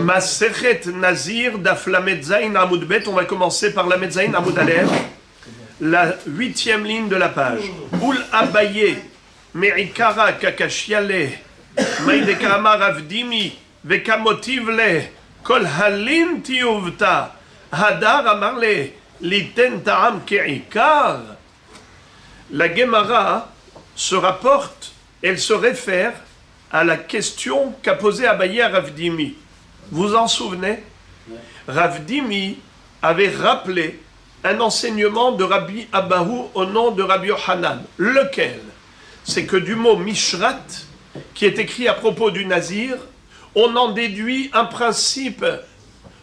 Masechet Nazir Daf Lamed Zayin Amud Bet. On va commencer par Lamed Zayin Amud Aleph, la 8e ligne de la page. Ul Abaye Me'ikara Kakashiale Maïdekama Ravdimi Vekamotivle Kol Halin Tiuvta Hadar Amarle Liten Ta'am Ke'ikar. La Gemara se rapporte, elle se réfère à la question qu'a posée Abaye à Ravdimi. Vous en souvenez? Ravdimi avait rappelé un enseignement de Rabbi Abahu au nom de Rabbi Yohanan. Lequel? C'est que du mot Mishrat, qui est écrit à propos du Nazir, on en déduit un principe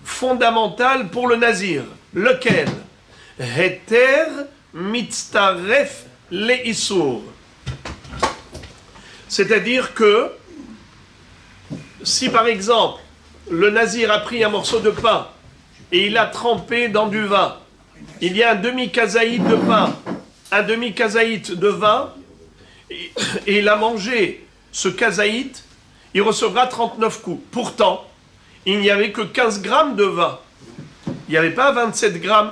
fondamental pour le Nazir. Lequel? Heter mitztaref le'isur. C'est-à-dire que si par exemple le Nazir a pris un morceau de pain et il l'a trempé dans du vin, il y a un demi-kazaït de pain, un demi-kazaït de vin, et il a mangé ce kazaït, il recevra 39 coups. Pourtant, il n'y avait que 15 grammes de vin. Il n'y avait pas 27 grammes.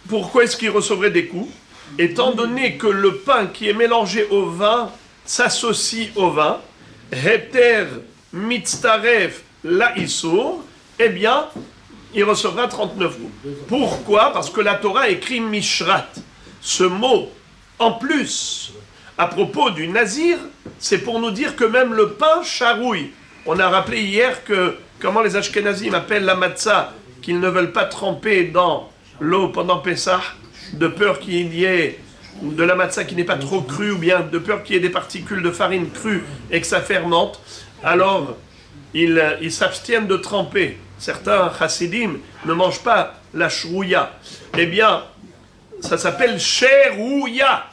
Pourquoi est-ce qu'il recevrait des coups? Étant donné que le pain qui est mélangé au vin s'associe au vin, Heter mitztaref la isur, eh bien, il recevra 39 coups. Pourquoi? Parce que la Torah écrit Mishrat. Ce mot, en plus, à propos du Nazir, c'est pour nous dire que même le pain charouille. On a rappelé hier que, comment les Ashkenazim appellent la matzah, qu'ils ne veulent pas tremper dans l'eau pendant Pessah, de peur qu'il y ait de la matzah qui n'est pas trop crue, ou bien de peur qu'il y ait des particules de farine crue et que ça fermente. Alors, ils s'abstiennent de tremper. Certains chassidim ne mangent pas la shrouya. Eh bien, ça s'appelle sherouya.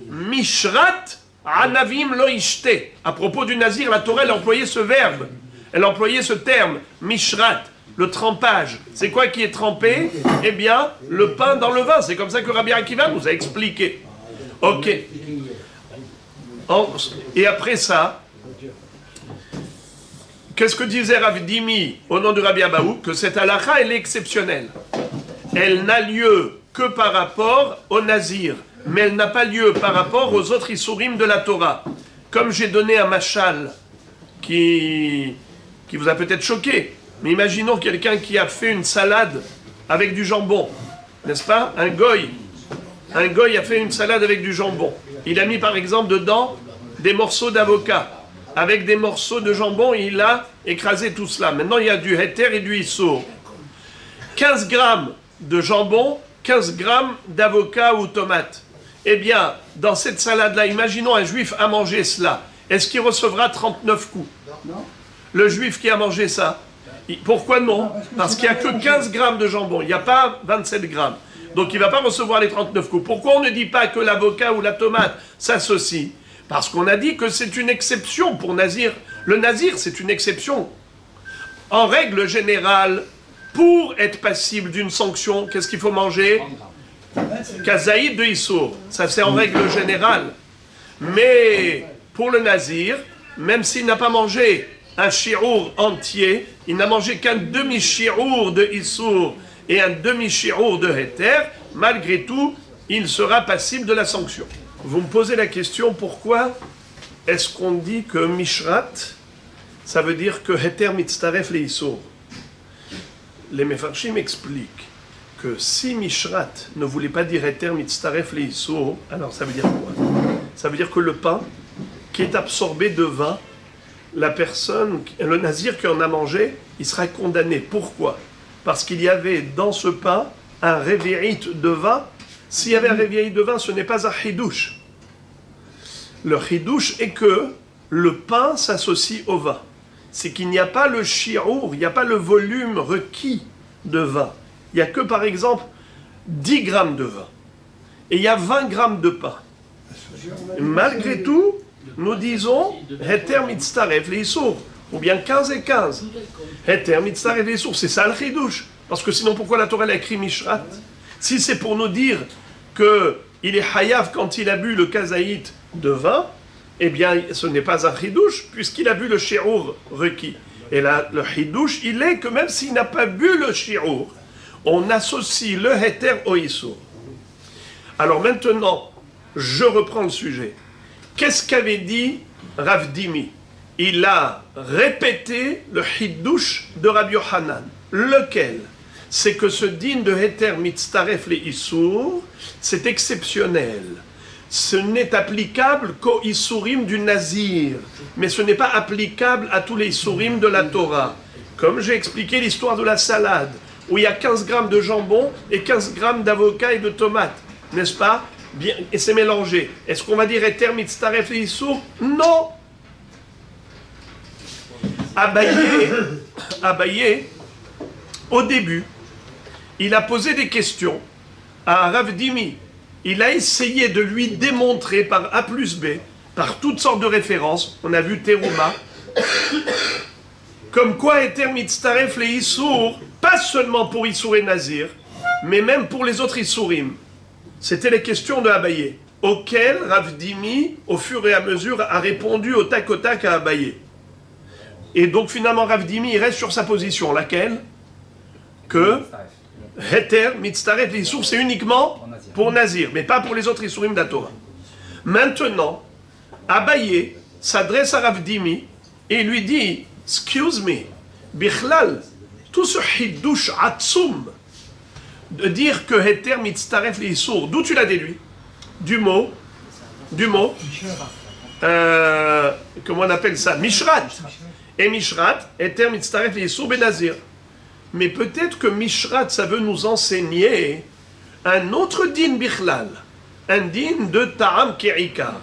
Mishrat anavim lo ishte. À propos du Nazir, la Torah, elle employait ce verbe. Elle employait ce terme, mishrat, le trempage. C'est quoi qui est trempé? Eh bien, le pain dans le vin. C'est comme ça que Rabbi Akiva nous a expliqué. Ok. Et après ça, qu'est-ce que disait Ravdimi au nom de Rabbi Abahu? Que cette halakha, elle est exceptionnelle. Elle n'a lieu que par rapport au Nazir, mais elle n'a pas lieu par rapport aux autres isurim de la Torah. Comme j'ai donné un machal qui vous a peut-être choqué, mais imaginons quelqu'un qui a fait une salade avec du jambon, n'est-ce pas? Un goy a fait une salade avec du jambon. Il a mis par exemple dedans des morceaux d'avocat. Avec des morceaux de jambon, il a écrasé tout cela. Maintenant, il y a du héter et du issour. 15 grammes de jambon, 15 grammes d'avocat ou tomate. Eh bien, dans cette salade-là, imaginons un juif a mangé cela. Est-ce qu'il recevra 39 coups? Non. Le juif qui a mangé ça. Pourquoi non? Parce qu'il n'y a que 15 grammes de jambon. Il n'y a pas 27 grammes. Donc, il ne va pas recevoir les 39 coups. Pourquoi on ne dit pas que l'avocat ou la tomate s'associent? Parce qu'on a dit que c'est une exception pour Nazir. Le Nazir, c'est une exception. En règle générale, pour être passible d'une sanction, qu'est-ce qu'il faut manger? Kazaïd de Issour. Ça, c'est en règle générale. Mais pour le Nazir, même s'il n'a pas mangé un shi'our entier, il n'a mangé qu'un demi-shi'our de Issour et un demi-shi'our de Heter, malgré tout, il sera passible de la sanction. Vous me posez la question, pourquoi est-ce qu'on dit que Mishrat, ça veut dire que Heter mitztaref le'isur? Les Mefarshim expliquent que si Mishrat ne voulait pas dire Heter mitztaref le'isur, alors ça veut dire quoi? Ça veut dire que le pain qui est absorbé de vin, la personne, le Nazir qui en a mangé, il sera condamné. Pourquoi? Parce qu'il y avait dans ce pain un révéit de vin. S'il y avait un réveil de vin, ce n'est pas un chidouche. Le chidouche est que le pain s'associe au vin. C'est qu'il n'y a pas le shi'our, il n'y a pas le volume requis de vin. Il n'y a que, par exemple, 10 grammes de vin. Et il y a 20 grammes de pain. Et malgré tout, nous disons Heter mitztaref le'isur, ou bien 15 et 15. Heter mitztaref le'isur, c'est ça le chidouche. Parce que sinon, pourquoi la Torah a écrit Mishrat? Si c'est pour nous dire qu'il est hayav quand il a bu le kazaït de vin, eh bien, ce n'est pas un chidouche, puisqu'il a bu le shi'our requis. Et là, le Hidouche, il est que même s'il n'a pas bu le Shi'ur, on associe le Heter au Issour. Alors maintenant, je reprends le sujet. Qu'est-ce qu'avait dit Rav Dimi? Il a répété le Hidouche de Rabbi Yochanan. Lequel? C'est que ce din de Heter Mitztaref le Issour, c'est exceptionnel. Ce n'est applicable qu'aux Issourim du Nazir, mais ce n'est pas applicable à tous les Issourim de la Torah. Comme j'ai expliqué l'histoire de la salade, où il y a 15 grammes de jambon et 15 grammes d'avocat et de tomates, n'est-ce pas? Bien, et c'est mélangé. Est-ce qu'on va dire Heter Mitztaref le Issour? Non. Abaye, au début, il a posé des questions à Rav Dimi. Il a essayé de lui démontrer par A plus B, par toutes sortes de références, on a vu Teruma, comme quoi Heter Mitztaref le Issour, pas seulement pour Issour et Nazir, mais même pour les autres Issourim. C'était les questions de Abaye, auxquelles Rav Dimi, au fur et à mesure, a répondu au tac à Abaye. Et donc finalement Rav Dimi, il reste sur sa position, laquelle? Que Heter Mitztaref le Issour, c'est uniquement pour Nazir, mais pas pour les autres Issourim de la Torah. Maintenant, Abaye s'adresse à Rav Dimi et lui dit, excuse me, Bichlal, tout ce Hidouche Atsoum, de dire que Heter Mitztaref le Issour, d'où tu l'as déduit? Du mot, comment on appelle ça? Mishrat. Et Mishrat, Heter Mitztaref le Issour ben Nazir. Mais peut-être que Mishrat, ça veut nous enseigner un autre din bichlal, un din de Ta'am Ke'ikar.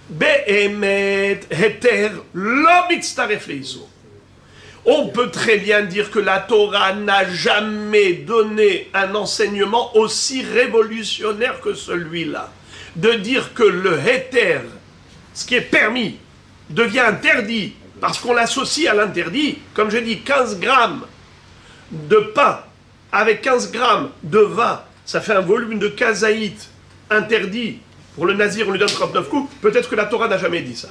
Be'emet Heter lo mitztaref le Issour. On peut très bien dire que la Torah n'a jamais donné un enseignement aussi révolutionnaire que celui-là. De dire que le Heter, ce qui est permis, devient interdit, parce qu'on l'associe à l'interdit, comme j'ai dit, 15 grammes de pain avec 15 grammes de vin, ça fait un volume de kazaït interdit. Pour le nazir, on lui donne 39 coups. Peut-être que la Torah n'a jamais dit ça.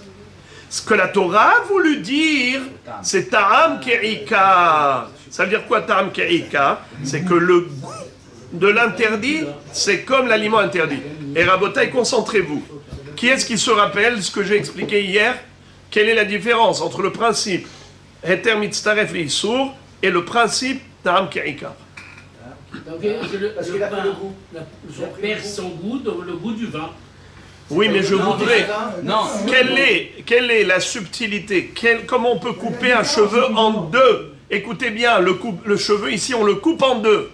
Ce que la Torah a voulu dire, c'est Ta'am Ke'ikar. Ça veut dire quoi Ta'am Ke'ikar? C'est que le goût de l'interdit, c'est comme l'aliment interdit. Et Rabotai, concentrez-vous. Qui est-ce qui se rappelle ce que j'ai expliqué hier? Quelle est la différence entre le principe Heter Mitztaref le Issour et le principe Ta'am Ke'ikar? Parce qu'il a pas le goût. Ça perd son goût, donc le goût du vin. Oui, mais je voudrais... Non. Quelle est la subtilité? Comment on peut couper un cheveu en deux? Écoutez bien, le cheveu ici, on le coupe en deux.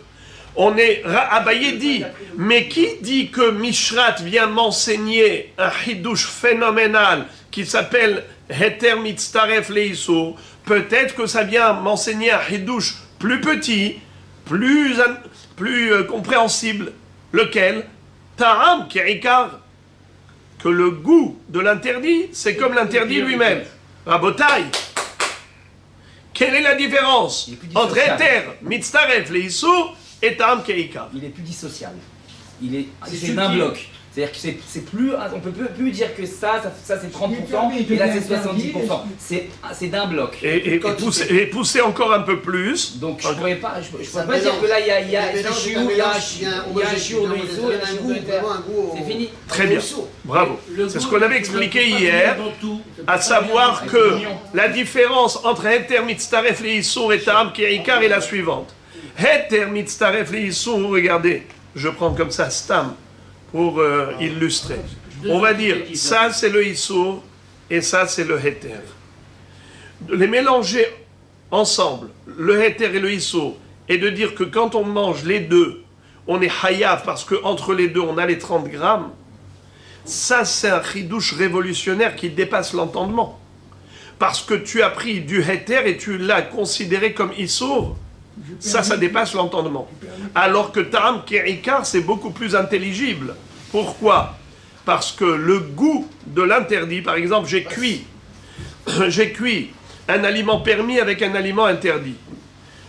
Abaye dit, mais qui dit que Mishrat vient m'enseigner un hidouche phénoménal qui s'appelle Heter Mitztaref le Issour? Peut-être que ça vient m'enseigner un hidouche plus petit, plus compréhensible. Lequel? Ta'am Ke'ikar. Que le goût de l'interdit, c'est comme l'interdit lui-même. Rabotai, quelle est la différence entre Heter Mitztaref le Issour et Ta'am Ke'ikar? Il est plus dissociable. C'est d'un bloc. C'est-à-dire que c'est plus, on peut plus dire que ça c'est 30% et là c'est 70%. C'est d'un bloc. Et pousser encore un peu plus. Donc je pourrais pas dire que là il y a un chiour de Issour et un chiour de Heter. C'est fini. Très bien. Bravo. C'est ce qu'on avait expliqué hier, à savoir que la différence entre Heter Mitztaref le Issour et Ta'am Ke'ikar est la suivante. Heter Mitztaref le Issour, regardez, je prends comme ça Stam pour illustrer. On va dire, ça c'est le Issour et ça c'est le Heter. De les mélanger ensemble, le Heter et le Issour, et de dire que quand on mange les deux, on est hayav parce qu'entre les deux on a les 30 grammes, ça c'est un chidouche révolutionnaire qui dépasse l'entendement. Parce que tu as pris du Heter et tu l'as considéré comme Issour. Ça dépasse l'entendement. Alors que Ta'am Ke'ikar, c'est beaucoup plus intelligible. Pourquoi? Parce que le goût de l'interdit, par exemple, j'ai cuit un aliment permis avec un aliment interdit.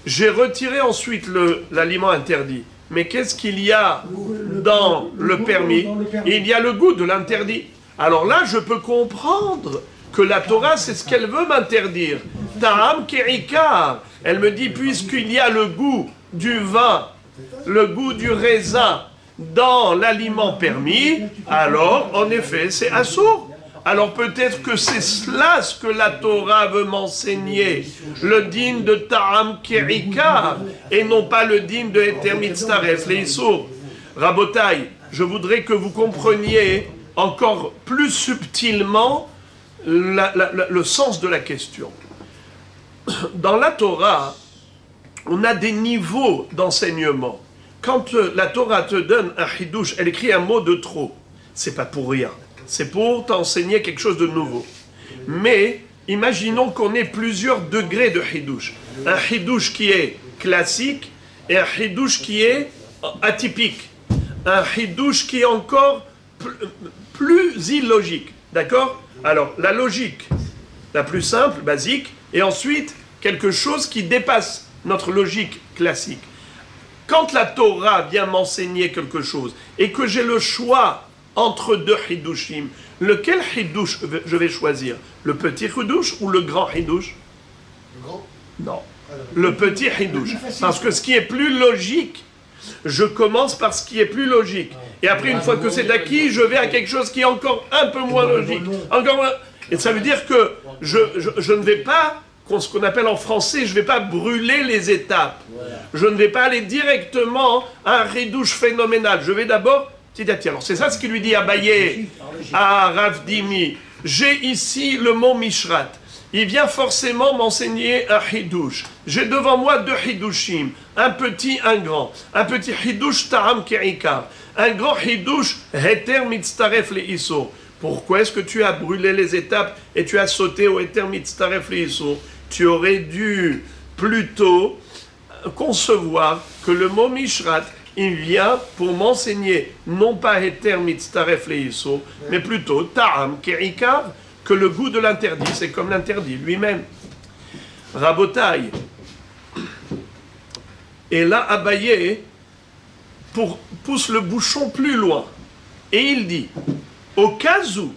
J'ai retiré ensuite l'aliment interdit. Mais qu'est-ce qu'il y a dans le permis? Il y a le goût de l'interdit. Alors là, je peux comprendre que la Torah, c'est ce qu'elle veut m'interdire. Ta'am ke'ikar. Elle me dit, puisqu'il y a le goût du vin, le goût du raisin dans l'aliment permis, alors, en effet, c'est assourd. Alors peut-être que c'est cela ce que la Torah veut m'enseigner, le din de Ta'am ke'ikar, et non pas le din de Heter Mitztaref, les Issour. Rabotai, je voudrais que vous compreniez encore plus subtilement le sens de la question. Dans la Torah, on a des niveaux d'enseignement. Quand la Torah te donne un chidouche, elle écrit un mot de trop. C'est pas pour rien. C'est pour t'enseigner quelque chose de nouveau. Mais imaginons qu'on ait plusieurs degrés de chidouche. Un chidouche qui est classique et un chidouche qui est atypique. Un chidouche qui est encore plus illogique. D'accord? Alors, la logique la plus simple, basique, et ensuite quelque chose qui dépasse notre logique classique. Quand la Torah vient m'enseigner quelque chose et que j'ai le choix entre deux hidushim, lequel hidush je vais choisir? Le petit hidush ou le grand hidush? Le grand? Non, le petit hidush. Parce que ce qui est plus logique, je commence par ce qui est plus logique. Et après, une fois que c'est acquis, je vais à quelque chose qui est encore un peu moins logique. Encore moins... Et ça veut dire que je ne vais pas, ce qu'on appelle en français, je ne vais pas brûler les étapes. Je ne vais pas aller directement à un ridouche phénoménal. Je vais d'abord petit à petit. Alors c'est ça ce qu'il lui dit à Abaye, à Rav Dimi. J'ai ici le mot Mishrat. Il vient forcément m'enseigner un hidouche. J'ai devant moi deux hidouchim, un petit, un grand. Un petit hidouche ta'am ke'ikar. Un grand hidouche heter mitztaref le iso. Pourquoi est-ce que tu as brûlé les étapes et tu as sauté au heter mitztaref le iso? Tu aurais dû plutôt concevoir que le mot Mishrat, il vient pour m'enseigner non pas heter mitztaref le iso, mais plutôt ta'am ke'ikar, que le goût de l'interdit, c'est comme l'interdit lui-même. Rabotai. Et là, Abaye pousse le bouchon plus loin. Et il dit, au cas où,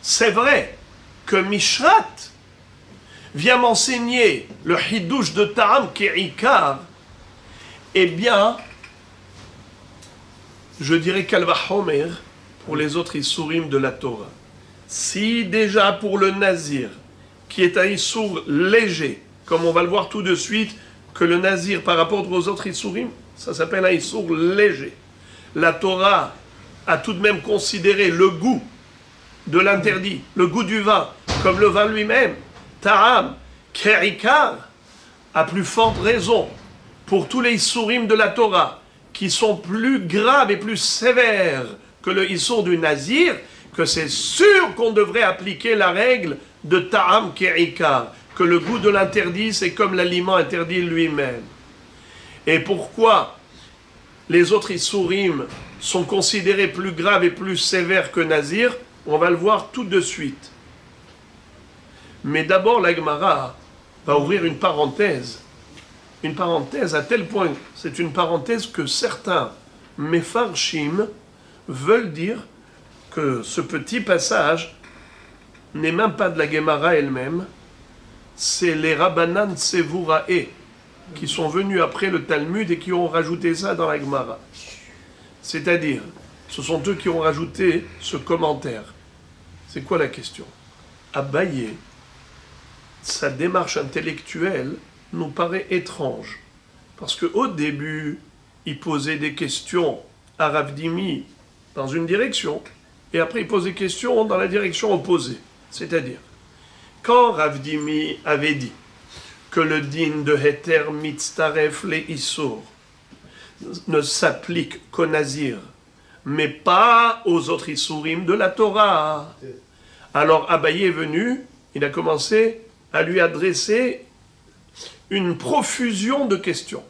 c'est vrai que Mishrat vient m'enseigner le hidouche de Ta'am Ke'ikar, eh bien, je dirais Kalva Homer pour les autres Issourim de la Torah. Si déjà pour le Nazir, qui est un Issour léger, comme on va le voir tout de suite, que le Nazir par rapport aux autres Issourim, ça s'appelle un Issour léger. La Torah a tout de même considéré le goût de l'interdit, le goût du vin, comme le vin lui-même, Ta'am, Ke'ikar, à plus forte raison, pour tous les Issourim de la Torah, qui sont plus graves et plus sévères que le Issour du Nazir, que c'est sûr qu'on devrait appliquer la règle de Ta'am Ke'ikar, que le goût de l'interdit, c'est comme l'aliment interdit lui-même. Et pourquoi les autres Issourim sont considérés plus graves et plus sévères que Nazir, on va le voir tout de suite. Mais d'abord, la Gemara va ouvrir une parenthèse à tel point, c'est une parenthèse que certains Mefarshim veulent dire que ce petit passage n'est même pas de la Gemara elle-même, c'est les Rabbanan Tsevurae qui sont venus après le Talmud et qui ont rajouté ça dans la Gemara. C'est-à-dire, ce sont eux qui ont rajouté ce commentaire. C'est quoi la question? Abaye, sa démarche intellectuelle nous paraît étrange. Parce qu'au début, il posait des questions à Rav Dimi dans une direction, et après il pose des questions dans la direction opposée. C'est-à-dire, quand Rav Dimi avait dit que le din de Heter Mitztaref le Issour ne s'applique qu'aux Nazir, mais pas aux autres Issourim de la Torah, alors Abaye est venu, il a commencé à lui adresser une profusion de questions,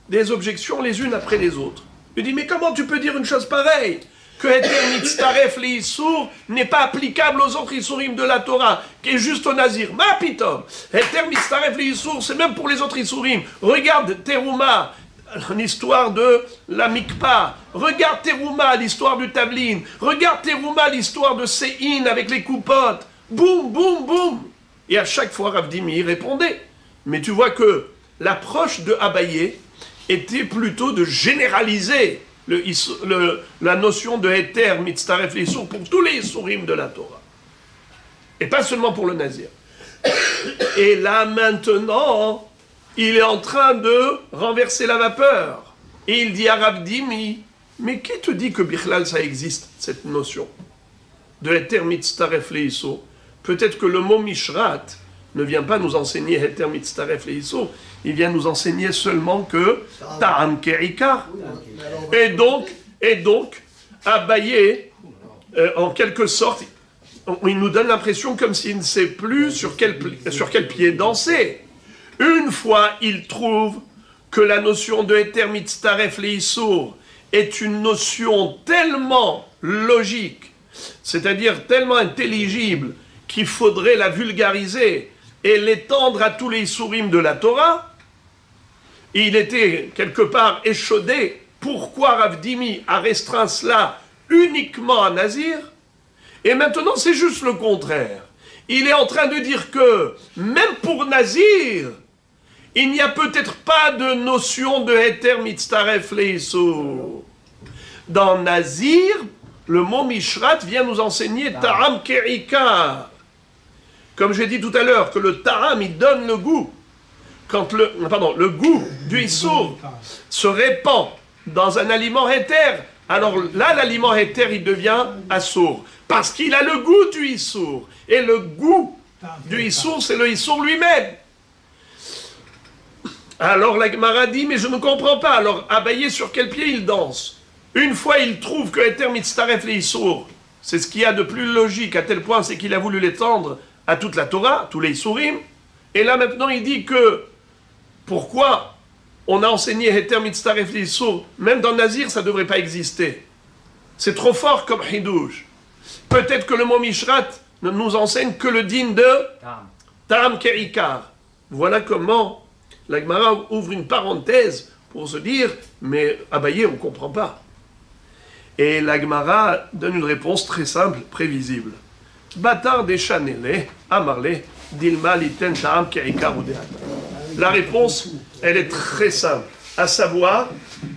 des objections les unes après les autres. Il dit, mais comment tu peux dire une chose pareille? Que Heter Mitztaref le Issour n'est pas applicable aux autres Issourim de la Torah, qui est juste au Nazir. Ma pitom! Heter Mitztaref le Issour, c'est même pour les autres Issourim. Regarde Teruma, l'histoire de la Mikpa. Regarde Teruma, l'histoire du Tavlin. Regarde Teruma, l'histoire de Sein avec les coupottes. Boum, boum, boum! Et à chaque fois, Rav Dimi répondait. Mais tu vois que l'approche de Abaye était plutôt de généraliser la notion de Heter, Mitztaref, l'Issour pour tous les Issourim de la Torah. Et pas seulement pour le Nazir. Et là, maintenant, il est en train de renverser la vapeur. Et il dit à Rav Dimi, mais qui te dit que Bichlal, ça existe, cette notion de Heter, Mitztaref, l'Issour? Peut-être que le mot Mishrat ne vient pas nous enseigner Heter, Mitztaref, l'Issour, il vient nous enseigner seulement que Ta'am Ke'ikar. Et donc, Abaye, en quelque sorte, il nous donne l'impression comme s'il ne sait plus sur quel pied danser. Une fois, il trouve que la notion de Heter Mitztaref Leissour est une notion tellement logique, c'est-à-dire tellement intelligible, qu'il faudrait la vulgariser et l'étendre à tous les Issourim de la Torah. Il était quelque part échaudé. Pourquoi Rav Dimi a restreint cela uniquement à Nazir? Et maintenant, c'est juste le contraire. Il est en train de dire que, même pour Nazir, il n'y a peut-être pas de notion de Heter Mitztaref Leissour. Dans Nazir, le mot Mishrat vient nous enseigner Ta'am Ke'ikar. Comme j'ai dit tout à l'heure, que le Ta'am, il donne le goût. Quand le goût du Issour se répand dans un aliment Heter, alors là, l'aliment Heter, il devient Assour. Parce qu'il a le goût du Issour. Et le goût du Issour, c'est le Issour lui-même. Alors la Gemara dit, mais je ne comprends pas. Alors Abaye, sur quel pied il danse? Une fois, il trouve que Heter Mitztaref l'Issour, c'est ce qu'il y a de plus logique, à tel point, c'est qu'il a voulu l'étendre à toute la Torah, tous les Issourim. Et là, maintenant, il dit que, pourquoi on a enseigné Heter Mitztaref l'Issour, même dans Nazir, ça ne devrait pas exister. C'est trop fort comme Hidouj. Peut-être que le mot Mishrat ne nous enseigne que le din de Ta'am Ke'ikar. Voilà comment la Gemara ouvre une parenthèse pour se dire, mais Abaye, on ne comprend pas. Et la Gemara donne une réponse très simple, prévisible. Batar Deshanele, Amarle, Dilma Liten Ta'am Ke'ikar ou Dehat. La réponse, elle est très simple, à savoir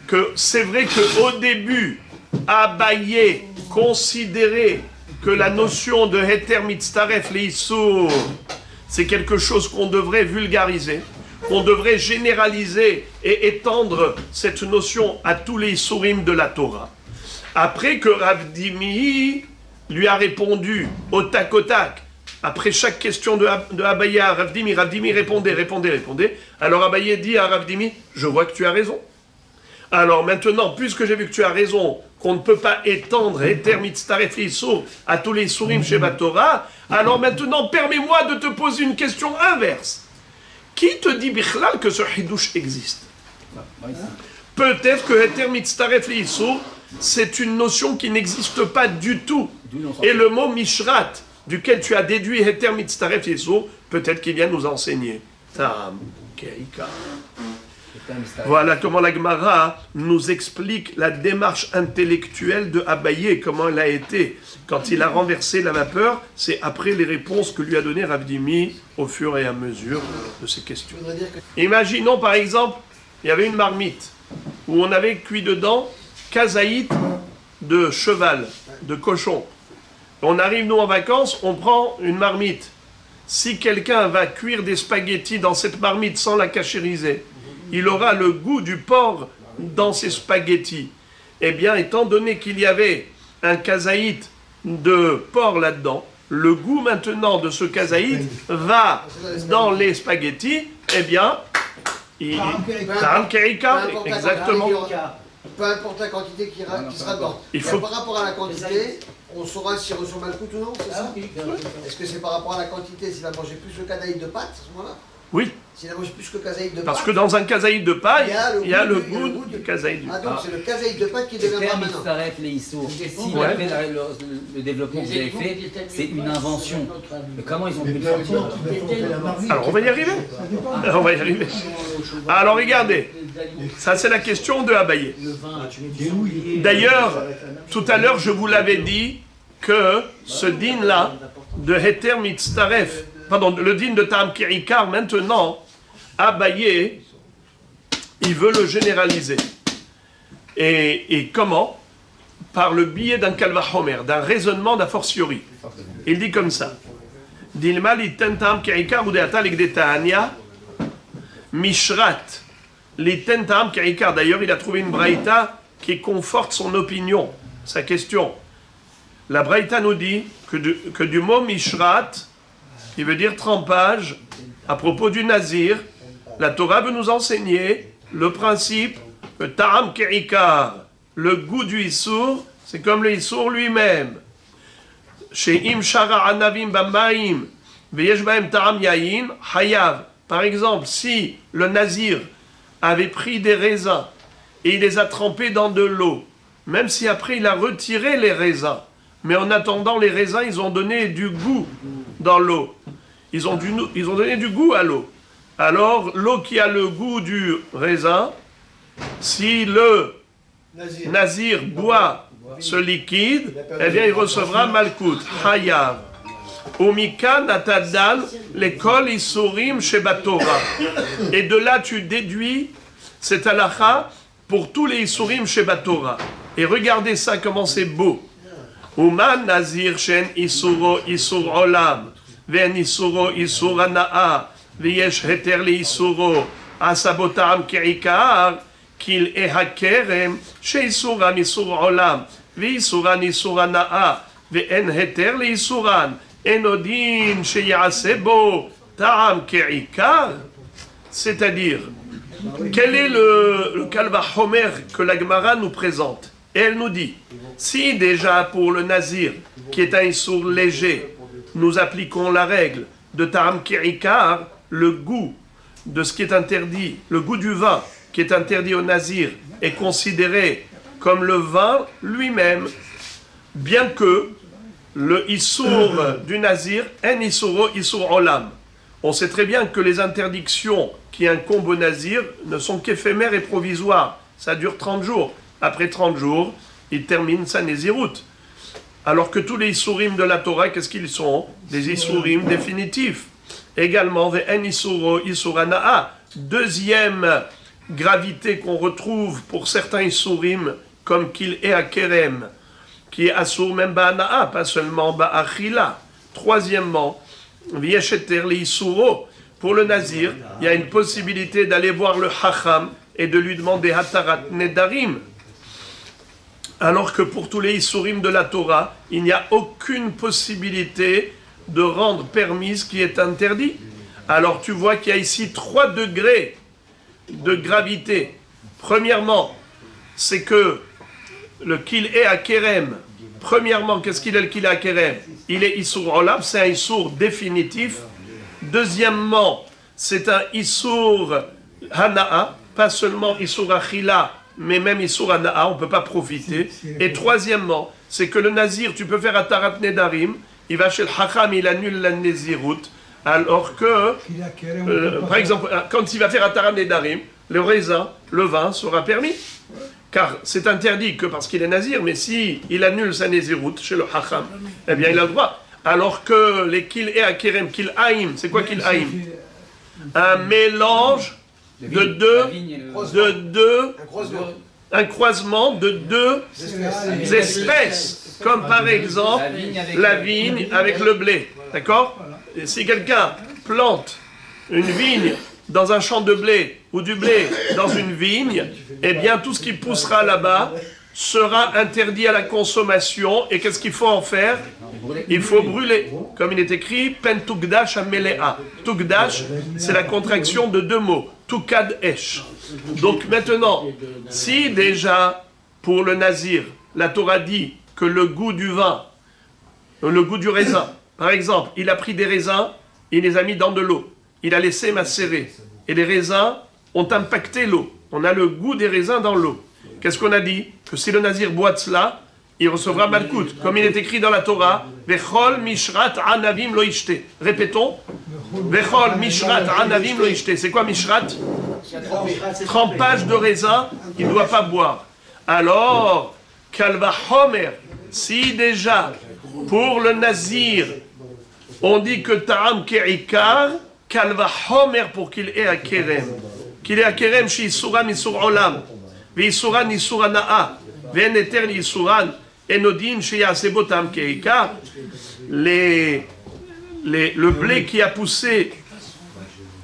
que c'est vrai qu'au début, Abaye considérait que la notion de Heter Mitztaref Leissour, c'est quelque chose qu'on devrait vulgariser, qu'on devrait généraliser et étendre cette notion à tous les Issourim de la Torah. Après que Rav Dimi lui a répondu au tac, après chaque question de Abaye à Rav Dimi, répondait. Alors Abaye dit à Rav Dimi, je vois que tu as raison. Alors maintenant, puisque j'ai vu que tu as raison, qu'on ne peut pas étendre Heter Mitztaref Leissour à tous les Issourim chez Torah, alors maintenant, permets-moi de te poser une question inverse. Qui te dit Bichlal que ce Hidouche existe? Peut-être que Heter Mitztaref Leissour, c'est une notion qui n'existe pas du tout. Et le mot Mishrat, duquel tu as déduit Heter Mitztaref Leissour, peut-être qu'il vient nous enseigner. Ta'am Ke'ikar. Voilà comment la Gemara nous explique la démarche intellectuelle de Abaye, comment elle a été. Quand il a renversé la vapeur, c'est après les réponses que lui a donné Rav Dimi au fur et à mesure de ces questions. Imaginons par exemple, il y avait une marmite où on avait cuit dedans kazaït de cheval, de cochon. On arrive nous en vacances, on prend une marmite. Si quelqu'un va cuire des spaghettis dans cette marmite sans la cachériser, il aura le goût du porc dans ses spaghettis. Eh bien, étant donné qu'il y avait un kazaït de porc là-dedans, le goût maintenant de ce kazaït va dans les spaghettis, eh bien, Ta'am Ke'ikar, exactement. Peu importe la quantité qui sera dedans. Par rapport à la quantité, on saura s'il reçoit mal le coup ou non, c'est ça? Est-ce que c'est par rapport à la quantité, s'il a mangé plus le kazaït de pâte à ce moment-là? Oui. S'il a mangé plus que kazaït de pâte. Parce que dans un kazaït de pâte, il y a le goût du kazaït du pâte. Ah, donc c'est le kazaït de pâte qui deviendra maintenant. Mitztaref Leissour. Si après le développement que vous avez fait, c'est une invention. Mais comment ils ont pu le sortir? Alors on va y arriver. Alors regardez, ça c'est la question de Abaye. D'ailleurs, tout à l'heure je vous l'avais dit que ce din-là de Heter Mitztaref, pardon, le din de Ta'am Ke'ikar, maintenant, Abaye, il veut le généraliser. Et comment? Par le biais d'un kalvachomer, d'un raisonnement d'a fortiori. Il dit comme ça. Dilma liten Ta'am Ke'ikar ou de'ata l'igdeta'ania mishrat. Liten Ta'am Ke'ikar. D'ailleurs, il a trouvé une braïta qui conforte son opinion, sa question. La braïta nous dit que du mot mishrat, qui veut dire trempage, à propos du nazir, la Torah veut nous enseigner le principe que Ta'am Ke'ikar, le goût du Issour, c'est comme le Issour lui-même. Chez Im Shara Anavim Bamaim, Veyesh Baem Ta'am Yain, Hayav. Par exemple, si le nazir avait pris des raisins et il les a trempés dans de l'eau, même si après il a retiré les raisins, mais en attendant les raisins, ils ont donné du goût dans l'eau. Ils ont donné du goût à l'eau. Alors, l'eau qui a le goût du raisin, si le nazir boit ce liquide, eh bien, il recevra malkout, hayav. Umika natadal l'école isurim shebatora. Et de là, tu déduis cette halakha pour tous les isurim shebatora. Et regardez ça, comment c'est beau. Uman nazir shen isuro isur olam, ven isuro isur ana'a, veyesh heter li isuro, asabotam ke'ikar, qu'il est hakerem, chez isuran isur olam, ve isuran isur ana'a, ve'en heter li isuran, enodin sheyasebo, ta'am ke'ikar. C'est-à-dire, quel est le kalvachomer que la Gemara nous présente? Et elle nous dit, si déjà pour le nazir, qui est un issour léger, nous appliquons la règle de Ta'am Ke'ikar, le goût de ce qui est interdit, le goût du vin qui est interdit au nazir, est considéré comme le vin lui-même, bien que le issour du nazir est un issour olam. On sait très bien que les interdictions qui incombent au nazir ne sont qu'éphémères et provisoires. Ça dure 30 jours. Après 30 jours, il termine sa nésiroute. Alors que tous les issourim de la Torah, qu'est-ce qu'ils sont? Des issourim définitifs. Également, ve'en issuro issurana'a. Deuxième gravité qu'on retrouve pour certains issourim, comme qu'il est à Kerem, qui est assour même ba'ana'a, pas seulement ba'achila. Troisièmement, v'yesheter li issuro. Pour le nazir, il y a une possibilité d'aller voir le hacham et de lui demander hatarat nedarim. Alors que pour tous les issourim de la Torah, il n'y a aucune possibilité de rendre permis ce qui est interdit. Alors tu vois qu'il y a ici 3 degrés de gravité. Premièrement, c'est que le qu'il est à Kerem. Premièrement, qu'est-ce qu'il est le qu'il est à Kerem? Il est issour olam, c'est un issour définitif. Deuxièmement, c'est un issour hana'a, pas seulement issour achila, mais même issour hana'a, on ne peut pas profiter. Et troisièmement, c'est que le nazir, tu peux faire atarat nedarim, il va chez le hacham, il annule la nézirut, alors que, par exemple, quand il va faire atarat nedarim, le raisin, le vin sera permis. Car c'est interdit que parce qu'il est nazir, mais si il annule sa nézirut chez le hacham, eh bien il a le droit. Alors que les kil et akerem, kil haïm, c'est quoi kil haïm? Un mélange un croisement de deux espèces, comme par exemple la vigne avec le blé. D'accord? Et si quelqu'un plante une vigne dans un champ de blé ou du blé dans une vigne, eh bien tout ce qui poussera là-bas sera interdit à la consommation. Et qu'est-ce qu'il faut en faire? Il faut brûler. Comme il est écrit, pen tukdash amelea. Tukdash, c'est la contraction de 2 mots. Tukad esh. Donc maintenant, si déjà, pour le nazir, la Torah dit que le goût du vin, le goût du raisin, par exemple, il a pris des raisins, il les a mis dans de l'eau. Il a laissé macérer. Et les raisins ont impacté l'eau. On a le goût des raisins dans l'eau. Qu'est-ce qu'on a dit? Que si le nazir boit cela, il recevra malkout. Comme il est écrit dans la Torah, Vechol mishrat anavim lo ishte. Répétons. Vechol mishrat anavim lo ishte. C'est quoi mishrat? Trempage de raisin, il ne doit pas boire. Alors, kalva homer, si déjà, pour le nazir, on dit que Ta'am Ke'ikar, Kalva Homer pour qu'il ait à Kerem. Qu'il ait à Kerem, chez Isuran Isur Olam, V'Isuran Isur Ana'a, V'en Eter Isuran, Enodin, chez Yasebo Ta'am Ke'ikar, le blé qui a poussé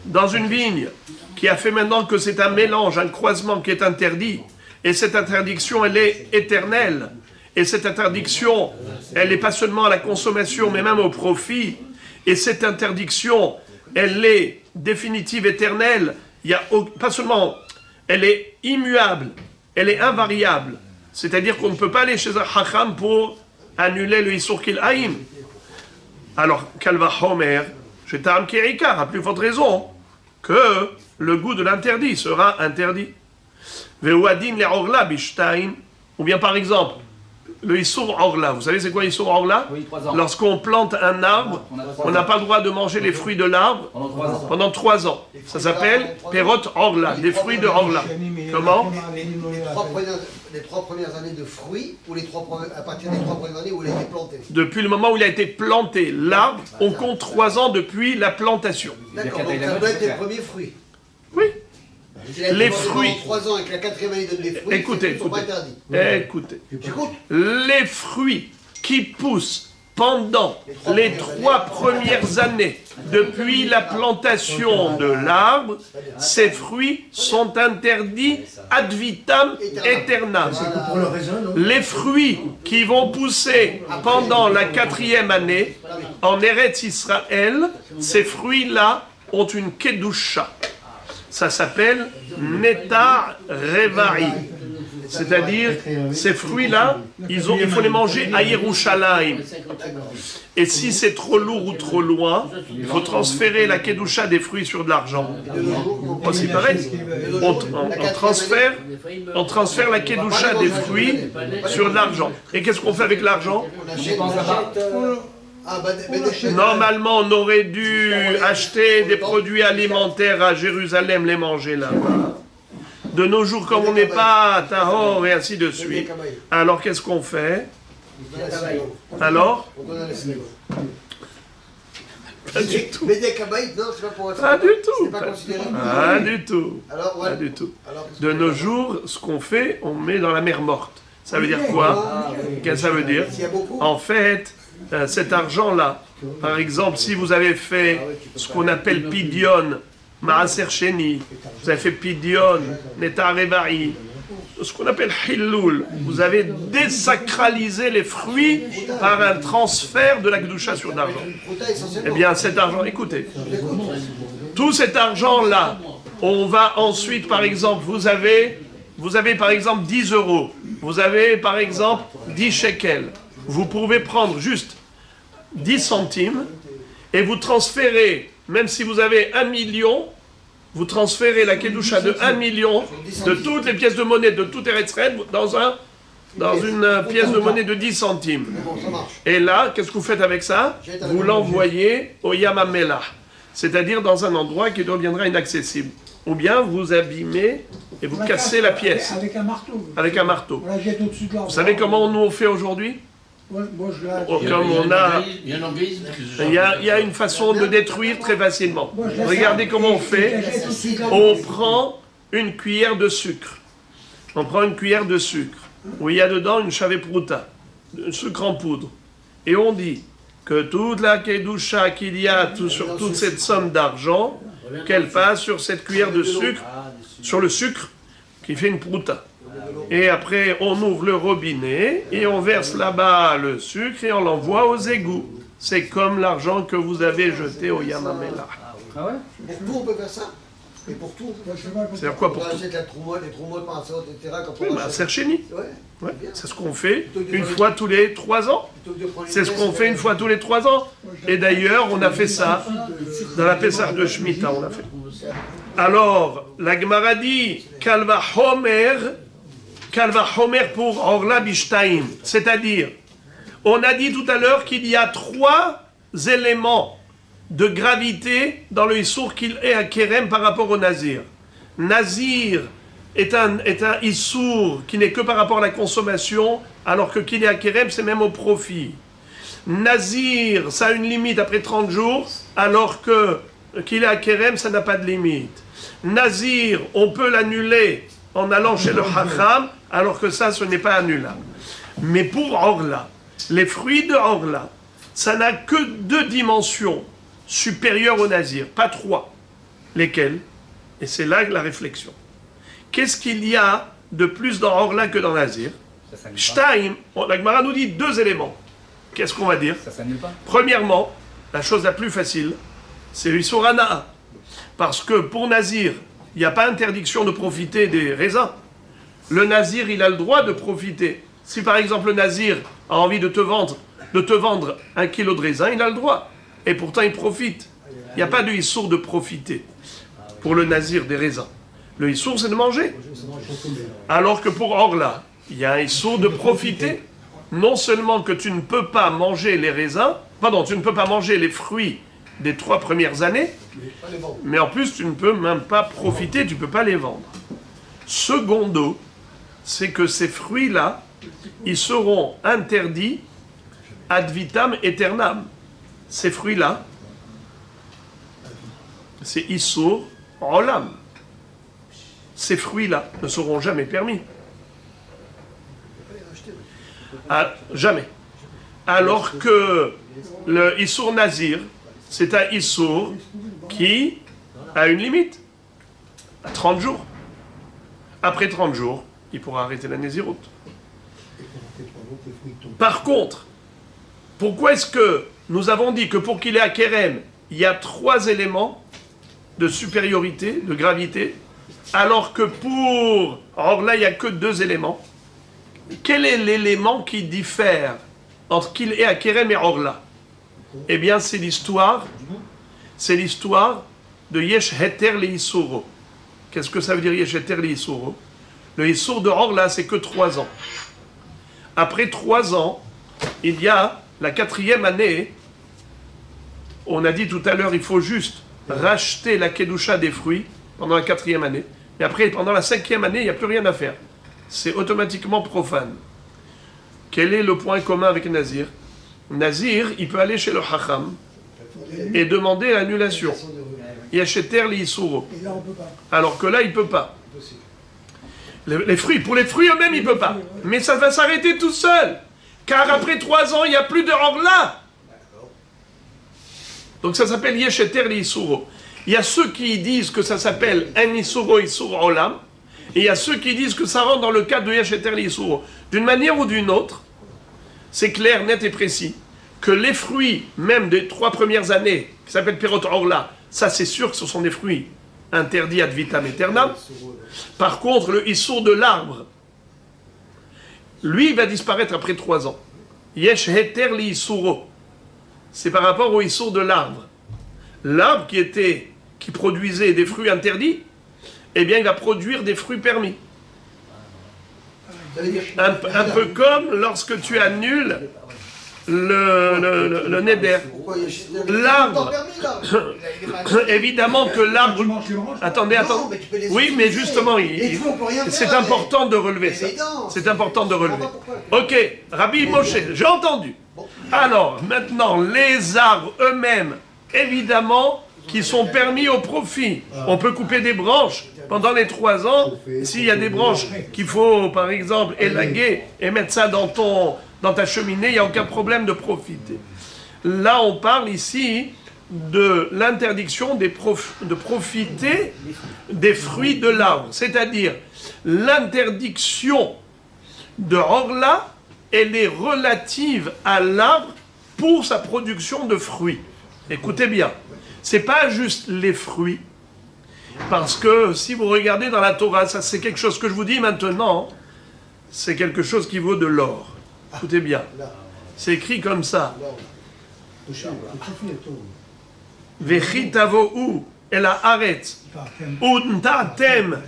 dans une vigne, qui a fait maintenant que c'est un mélange, un croisement qui est interdit, et cette interdiction, elle est éternelle. Et cette interdiction, elle n'est pas seulement à la consommation, mais même au profit. Et cette interdiction, elle est définitive, éternelle. Il y a pas seulement, elle est immuable, elle est invariable. C'est-à-dire qu'on ne peut pas aller chez un hacham pour annuler le Isur Kil Haïm. Alors, Kalva Homer, chez Ta'am Ke'ikar, à plus forte raison que le goût de l'interdit sera interdit. Ve'uadin le'orla bishtaim, ou bien par exemple, le Isur Orla. Vous savez c'est quoi Isur Orla? Oui, 3 ans. Lorsqu'on plante un arbre, on n'a pas le droit de manger les fruits de l'arbre pendant 3 ans. Ça s'appelle Perot Orla, des fruits de Orla. Comment? Les 3 premières années de fruits, ou à partir des 3 premières années où il a été planté? Depuis le moment où il a été planté, l'arbre, on compte 3 ans depuis la plantation. D'accord, donc ça doit être les premiers fruits. Oui. Les fruits. 3 ans et que la 4e année donne les fruits, écoutez, sont pas interdits. Écoutez. Les fruits qui poussent pendant les 3 premières années depuis la plantation de l'arbre, ces fruits sont interdits ad vitam aeternam. Les fruits qui vont pousser pendant la 4e année en Eretz Israël, ces fruits-là ont une kedusha. Ça s'appelle Netar Reva'i. C'est-à-dire, ces fruits-là, il faut les manger à Yerushalayim. Et si c'est trop lourd ou trop loin, il faut transférer la kedusha des fruits sur de l'argent. C'est pareil. On transfère la kedusha des fruits sur de l'argent. Et qu'est-ce qu'on fait avec l'argent? Normalement, on aurait dû acheter des produits alimentaires à Jérusalem, les manger là-bas. De nos jours, comme on n'est pas à Tahor et ainsi de suite, alors qu'est-ce qu'on fait? Alors? Pas du tout. Mais des kabaïtes, non, c'est pas pour être. Pas du tout. C'est pas considéré. Pas du tout. Alors, ouais. Pas du tout. De nos jours, ce qu'on fait, on met dans la mer morte. Ça veut dire quoi? Qu'est-ce que ça veut dire? En fait, cet argent-là, par exemple, si vous avez fait ce qu'on appelle Pidion, Maaser Sheni, vous avez fait Pidion, Netar Reva'i, ce qu'on appelle Hillul, vous avez désacralisé les fruits par un transfert de la Kedusha sur l'argent. Eh bien, cet argent, écoutez, tout cet argent-là, on va ensuite, par exemple, vous avez par exemple 10 euros, vous avez par exemple 10 shekels. Vous pouvez prendre juste 10 centimes et vous transférez, même si vous avez 1 million, vous transférez la Kedusha de 1 million, de toutes les pièces de monnaie, de tout Eretz Israël, dans une pièce de monnaie de 10 centimes. Et là, qu'est-ce que vous faites avec ça? Vous l'envoyez au Yam HaMelach, c'est-à-dire dans un endroit qui deviendra inaccessible. Ou bien vous abîmez et vous cassez la pièce. Avec un marteau. Avec un marteau. On la jette au-dessus de l'arbre. Vous savez comment nous on fait aujourd'hui? Moi, je la... Comme on a... Il y a une façon de détruire très facilement. Regardez comment on fait. On prend une cuillère de sucre. On prend une cuillère de sucre, où il y a dedans une chavepruta, un sucre en poudre. Et on dit que toute la kedusha qu'il y a sur toute cette somme d'argent, qu'elle passe sur cette cuillère de sucre, sur le sucre, qui fait une pruta. Et après, on ouvre le robinet et on verse là-bas le sucre et on l'envoie aux égouts. C'est comme l'argent que vous avez jeté au Yam HaMelach. Ah ouais? Pour tout, on peut faire ça? Et pour tout? C'est-à-dire quoi pour tout? On achète la troumotte, les troumottes, parasol, etc. Oui, bah, Sercheni. Ouais. C'est ce qu'on fait une fois tous les 3 ans. C'est ce qu'on fait une fois tous les 3 ans. Et d'ailleurs, on a fait ça dans la Pessah de Shemitah, on l'a fait. Alors, la Gemara dit, Kalva Homer pour Orla Bishtaim. C'est-à-dire, on a dit tout à l'heure qu'il y a 3 éléments de gravité dans le Issour qu'il est à Kerem par rapport au Nazir. Nazir est un Issour qui n'est que par rapport à la consommation, alors que qu'il est à Kerem, c'est même au profit. Nazir, ça a une limite après 30 jours, alors que qu'il est à Kérem, ça n'a pas de limite. Nazir, on peut l'annuler en allant chez le Hacham, alors que ça, ce n'est pas annulable. Mais pour Orla, les fruits de Orla, ça n'a que 2 dimensions supérieures au Nazir, pas 3. Lesquelles? Et c'est là la réflexion. Qu'est-ce qu'il y a de plus dans Orla que dans Nazir? Shtaim, la Gemara nous dit 2 éléments. Qu'est-ce qu'on va dire? Ça s'annule pas. Premièrement, la chose la plus facile, c'est l'Issur Hana'a. Parce que pour Nazir, il n'y a pas interdiction de profiter des raisins. Le Nazir, il a le droit de profiter. Si par exemple le Nazir a envie de te vendre 1 kilo de raisin, il a le droit. Et pourtant il profite. Il n'y a pas de Issour de profiter pour le Nazir des raisins. Le Issour, c'est de manger. Alors que pour Orla, il y a un Issour de profiter. Non seulement que tu ne peux pas manger les raisins, tu ne peux pas manger les fruits des 3 premières années, mais en plus tu ne peux même pas profiter, tu ne peux pas les vendre. Secondo, c'est que ces fruits-là, ils seront interdits ad vitam aeternam. Ces fruits-là, c'est Issur Olam. Ces fruits-là ne seront jamais permis. Jamais. Alors que le Issur Nazir, c'est un Issur qui a une limite, à 30 jours. Après 30 jours, il pourra arrêter la Néziroute. Par contre, pourquoi est-ce que nous avons dit que pour qu'il ait à Kérem, il y a 3 éléments de supériorité, de gravité, alors que pour Orla, il n'y a que 2 éléments? Quel est l'élément qui diffère entre qu'il est à Kérem et Orla? Eh bien, c'est l'histoire de Yesh Heter le Isuro. Qu'est-ce que ça veut dire Yesh Heter le Isuro? Le Isur de Orla, c'est que 3 ans. Après 3 ans, il y a la 4e année. On a dit tout à l'heure, il faut juste racheter la Kedusha des fruits pendant la 4e année. Et après, pendant la 5e année, il n'y a plus rien à faire. C'est automatiquement profane. Quel est le point commun avec Nazir? Nazir, il peut aller chez le Hacham et demander l'annulation. Yecheter li Isuro. Alors que là, il ne peut pas. Les fruits, pour les fruits eux-mêmes, il ne peut pas. Mais ça va s'arrêter tout seul. Car après 3 ans, il n'y a plus de Orla. Donc ça s'appelle Yecheter li Isuro. Il y a ceux qui disent que ça s'appelle un Isuro Isur Olam. Et il y a ceux qui disent que ça rentre dans le cadre de Yecheter li Isuro. D'une manière ou d'une autre, c'est clair, net et précis, que les fruits, même des 3 premières années, qui s'appellent Perot Orla, ça c'est sûr que ce sont des fruits interdits ad vitam aeternam. Par contre, le Issour de l'arbre, lui, il va disparaître après 3 ans. Yesh Heter li Issuro. C'est par rapport au Issour de l'arbre. L'arbre qui produisait des fruits interdits, eh bien, il va produire des fruits permis. Un peu comme lorsque tu annules le neder. L'arbre, évidemment que l'arbre... Attendez. Oui, mais justement, c'est important de relever ça. C'est important de relever. Ok, Rabbi Moshe, j'ai entendu. Alors, maintenant, les arbres eux-mêmes, évidemment, qui sont permis au profit. On peut couper des branches pendant les 3 ans. S'il y a des branches qu'il faut, par exemple, élaguer et mettre ça dans ta cheminée, il n'y a aucun problème de profiter. Là, on parle ici de l'interdiction de profiter des fruits de l'arbre. C'est-à-dire, l'interdiction de Orla, elle est relative à l'arbre pour sa production de fruits. Écoutez bien. C'est pas juste les fruits, parce que si vous regardez dans la Torah, ça c'est quelque chose que je vous dis maintenant, c'est quelque chose qui vaut de l'or. Écoutez bien, c'est écrit comme ça. Vechitavohu el haaretz unta'tem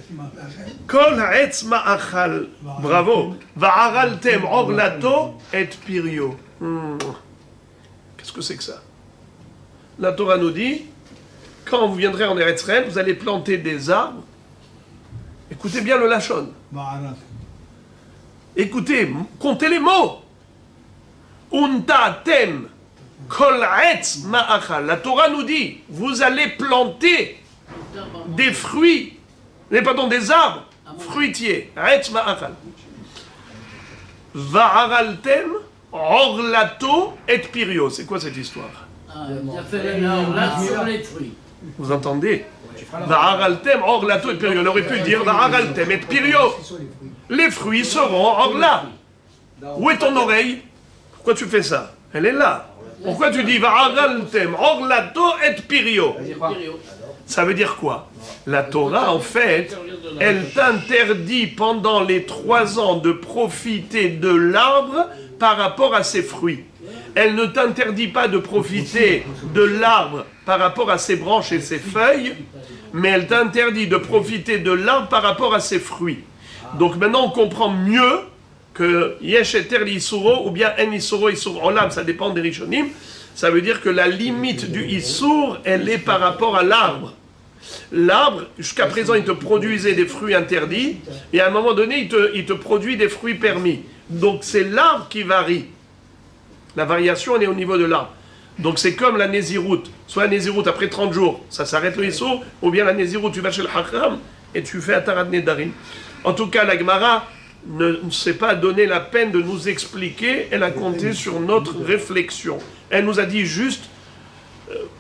kol ha'etz ma'achal, bravo, va'araltem orlato et pirio. Qu'est-ce que c'est que ça? La Torah nous dit, quand vous viendrez en Eretz Israël, vous allez planter des arbres. Écoutez bien le Lachon. Écoutez, comptez les mots. Untatem kol etz ma'achal. La Torah nous dit, vous allez planter des fruits, pardon, des arbres fruitiers. Etz ma'achal. Va'araltem orlato et pirio. C'est quoi cette histoire? Il a fait là sur les fruits. Vous entendez? Va'araltem orlato et pirio. On aurait pu dire va'araltem et pirio. Les fruits seront orla. Où est ton oreille? Pourquoi tu fais ça? Elle est là. Pourquoi tu dis va'araltem orlato et pirio? Ça veut dire quoi? La Torah, en fait, elle t'interdit pendant les 3 ans de profiter de l'arbre par rapport à ses fruits. Elle ne t'interdit pas de profiter de l'arbre par rapport à ses branches et ses feuilles, mais elle t'interdit de profiter de l'arbre par rapport à ses fruits. Donc maintenant, on comprend mieux que Yesh Eter L'Isuro ou bien En Isuro Isur Olam, ça dépend des Rishonim. Ça veut dire que la limite du Isur, elle est par rapport à l'arbre. L'arbre, jusqu'à présent, il te produisait des fruits interdits, et à un moment donné, il te produit des fruits permis. Donc c'est l'arbre qui varie. La variation, elle est au niveau de l'arbre. Donc c'est comme la Néziroute. Soit la Néziroute, après 30 jours, ça s'arrête le Issour, ou bien la Néziroute, tu vas chez le Hakram, et tu fais Atarat Nedarim. En tout cas, la Gemara ne s'est pas donné la peine de nous expliquer, elle a compté sur notre réflexion. Elle nous a dit juste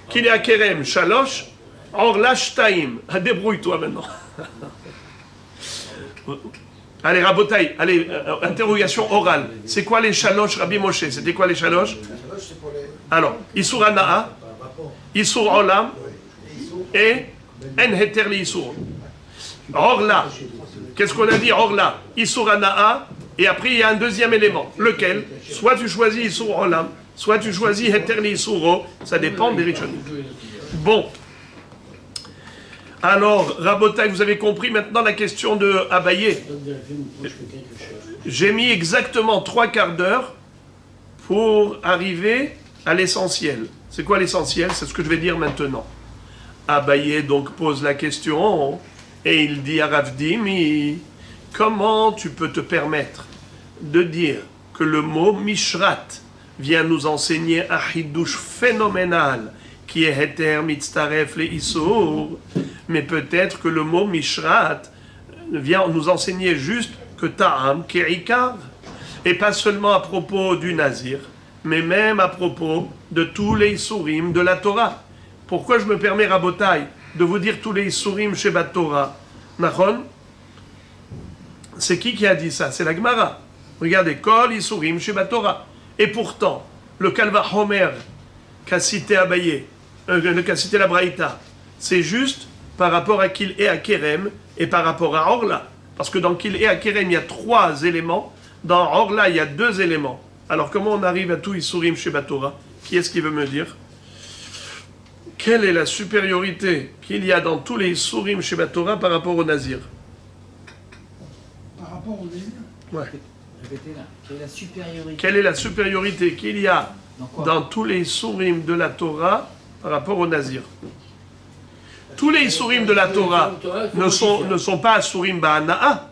qu'il est à Kerem, Shalosh, Or l'ashtaim, débrouille-toi maintenant. Allez, Rabotaï, allez, interrogation orale. C'est quoi les chaloches, Rabbi Moshe? C'était quoi les chaloches? Alors, Isur Ana'a, Isur Olam, et En Heter li Isur. Orla, qu'est-ce qu'on a dit? Orla, Isur Ana'a, et après il y a un deuxième élément. Lequel? Soit tu choisis Isur Olam, soit tu choisis Heter li Isuro, ça dépend des Rishonim. Bon. Alors, Rabotai, vous avez compris maintenant la question de Abaye. J'ai mis exactement 3/4 d'heure pour arriver à l'essentiel. C'est quoi l'essentiel? C'est ce que je vais dire maintenant. Abaye donc pose la question et il dit à Rav Dimi, comment tu peux te permettre de dire que le mot Mishrat vient nous enseigner un hidouche phénoménal qui est Heter Mitztaref le Issour, mais peut-être que le mot Mishrat vient nous enseigner juste que Ta'am Kerikar, et pas seulement à propos du Nazir, mais même à propos de tous les Issourim de la Torah. Pourquoi je me permets, Rabotai, de vous dire tous les Issourim chez Bat Torah? Nachon? C'est qui a dit ça? C'est la Gemara. Regardez, Kol Issourim chez Bat Torah. Et pourtant, le Kalva Homer qu'a cité Abaye, qu'a cité la Braïta, c'est juste par rapport à Kil et à Kerem et par rapport à Orla. Parce que dans Kil et à Kerem, il y a 3 éléments. Dans Orla, il y a 2 éléments. Alors comment on arrive à tout Issourim chez Batora? Qui est-ce qui veut me dire? Quelle est la supériorité qu'il y a dans tous les Issourim chez Batora par rapport au Nazir? Par rapport au Nazir? Ouais. Répétez là. Quelle est la supériorité? Quelle est la supériorité qu'il y a dans tous les Issourim de la Torah par rapport au Nazir? Tous les Issourim de la Torah ne sont pas Issourim Ba'ana'a.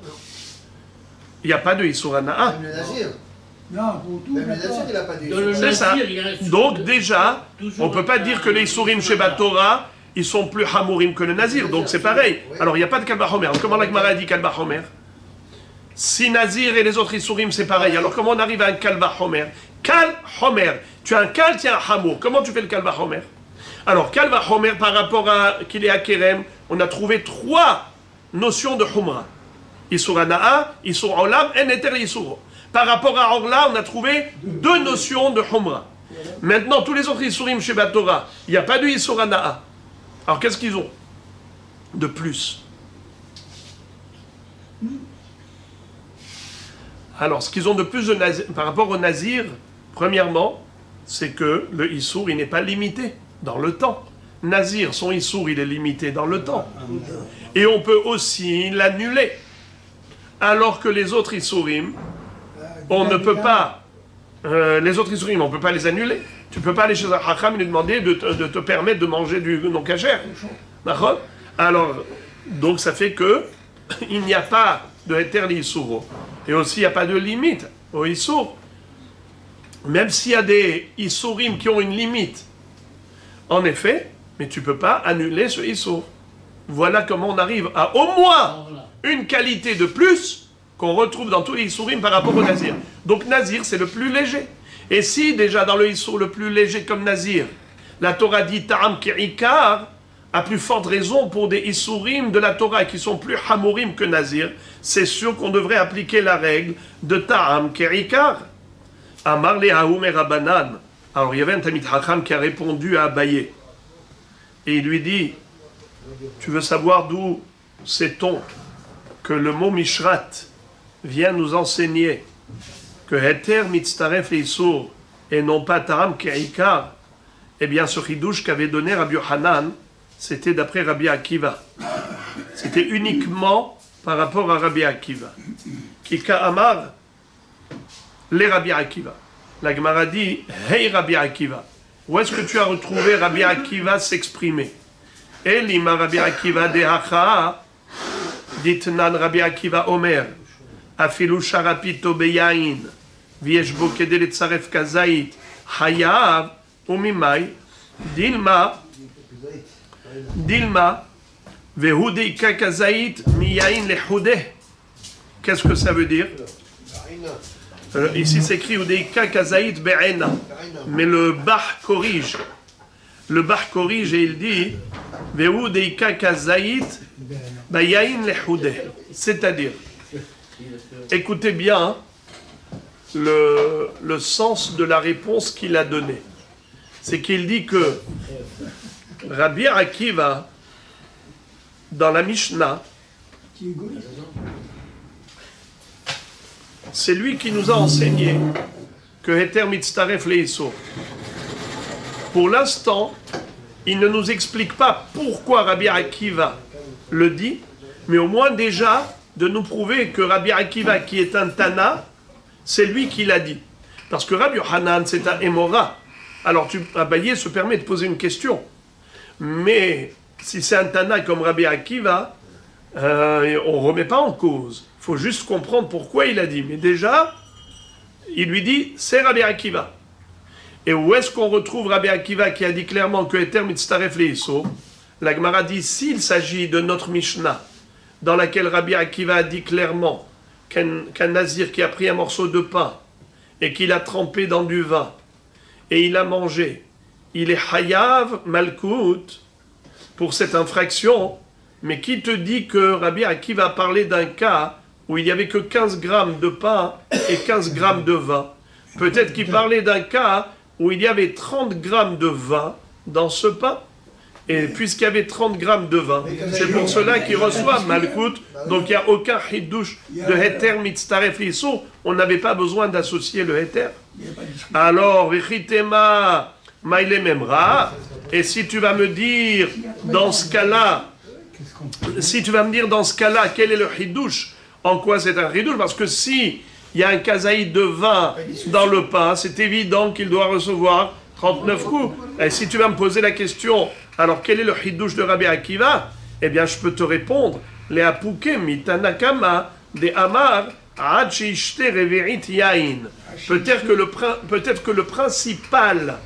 Il n'y a pas de Issur Ana'a. Même le Nazir. Non, pour tout. Même le Nazir, il n'a pas de C'est ça. Donc déjà, on ne peut pas dire que les Issourim chez Torah, ils sont plus Hamourim que le Nazir. Donc c'est pareil. Alors il n'y a pas de Kalba Homer. Comment la Gemara dit Kalba Homer? Si Nazir et les autres Issourim c'est pareil, alors comment on arrive à un Kalba Homer? Kal Homer. Tu as un Kal, tu as un Hamour. Comment tu fais le Kalba Homer? Alors, Kalva Homer, par rapport à qu'il est à Kerem, on a trouvé 3 notions de Humra. Isur Ana'a, Isur Olam, En Eter Isuro. Par rapport à Orla, on a trouvé 2 notions de Humra. Maintenant, tous les autres Isurim chez Batora, il n'y a pas de Isur Ana'a. Alors, qu'est-ce qu'ils ont de plus? Alors, ce qu'ils ont de plus par rapport au Nazir, premièrement, c'est que le Isur, il n'est pas limité dans le temps. Nazir, son Issour, il est limité dans le temps. Et on peut aussi l'annuler. Alors que les autres Issourim, on ne peut pas... les autres Issourim, on ne peut pas les annuler. Tu ne peux pas aller chez un Hacham et lui demander de te permettre de manger du non-cachère. D'accord? Alors, donc ça fait que il n'y a pas de Heter li Issouro. Et aussi, il n'y a pas de limite au Issour. même s'il y a des Issourim qui ont une limite, en effet, mais tu ne peux pas annuler ce Issour. Voilà comment on arrive à au moins une qualité de plus qu'on retrouve dans tous les Issourim par rapport au Nazir. Donc Nazir, c'est le plus léger. Et si déjà dans le Issour le plus léger comme Nazir, la Torah dit Ta'am Ki'ikar, à plus forte raison pour des Issourim de la Torah qui sont plus Hamorim que Nazir, c'est sûr qu'on devrait appliquer la règle de Ta'am Ki'ikar. Amar le Haoum et Rabbanan. Alors il y avait un Tamid Hacham qui a répondu à Abaye. Et il lui dit, tu veux savoir d'où sait-on que le mot Mishrat vient nous enseigner que Heter Mitztaref Issour et non pas Ta'am Ki'ikar? Eh bien ce chidouche qu'avait donné Rabbi Yochanan, c'était d'après Rabbi Akiva. C'était uniquement par rapport à Rabbi Akiva. Kika Amar, les Rabbi Akiva. La Gemara dit, hey Rabbi Akiva, où est-ce que tu as retrouvé Rabbi Akiva s'exprimer? Elima Rabbi Akiva dehacha, ditnan Rabbi Akiva Omer, afilu sharapito beyain, vieshbo kedel etzaref kazait, hayav, umimai, dilma, vehudeika kazait, miyain lehudeh. Qu'est-ce que ça veut dire? Ici c'est écrit Udeika Kazaït Be'ena, mais le Bach corrige. Le Bach corrige et il dit Ve'udeika Kazaït Bayain Lehudeh. C'est-à-dire, écoutez bien le sens de la réponse qu'il a donnée. C'est qu'il dit que Rabbi Akiva, dans la Mishnah, c'est lui qui nous a enseigné que Heter Mitztaref Leisur. Pour l'instant, il ne nous explique pas pourquoi Rabbi Akiva le dit, mais au moins déjà de nous prouver que Rabbi Akiva, qui est un Tana, c'est lui qui l'a dit. Parce que Rabbi Yochanan, c'est un Emora. Alors Abaye se permet de poser une question. Mais si c'est un Tana comme Rabbi Akiva, on ne remet pas en cause. Il faut juste comprendre pourquoi il a dit. Mais déjà, il lui dit, c'est Rabbi Akiva. Et où est-ce qu'on retrouve Rabbi Akiva qui a dit clairement que Heter Mitztaref Leisur? La Gemara dit, s'il s'agit de notre Mishnah, dans laquelle Rabbi Akiva a dit clairement qu'un nazir qui a pris un morceau de pain et qu'il a trempé dans du vin et il a mangé, il est Hayav Malkout pour cette infraction. Mais qui te dit que Rabbi Akiva a parlé d'un cas où il n'y avait que 15 grammes de pain et 15 grammes de vin? Peut-être qu'il parlait d'un cas où il y avait 30 grammes de vin dans ce pain. Et puisqu'il y avait 30 grammes de vin, c'est pour cela qu'il reçoit Malkout. Donc il n'y a aucun hidouche de Heter Mitztaref Leisur. On n'avait pas besoin d'associer le Heter. Alors, Vechitema Maile Memra. Et si tu vas me dire, dans ce cas-là, quel est le hidouche? En quoi c'est un hidouche? Parce que si il y a un kazaïd de vin dans le pain, c'est évident qu'il doit recevoir 39 coups. Et si tu vas me poser la question, alors quel est le hidouche de Rabbi Akiva? Eh bien, je peux te répondre. Les apouké mitanakama de amar ad sheishte reverit yain. Peut-être que le principal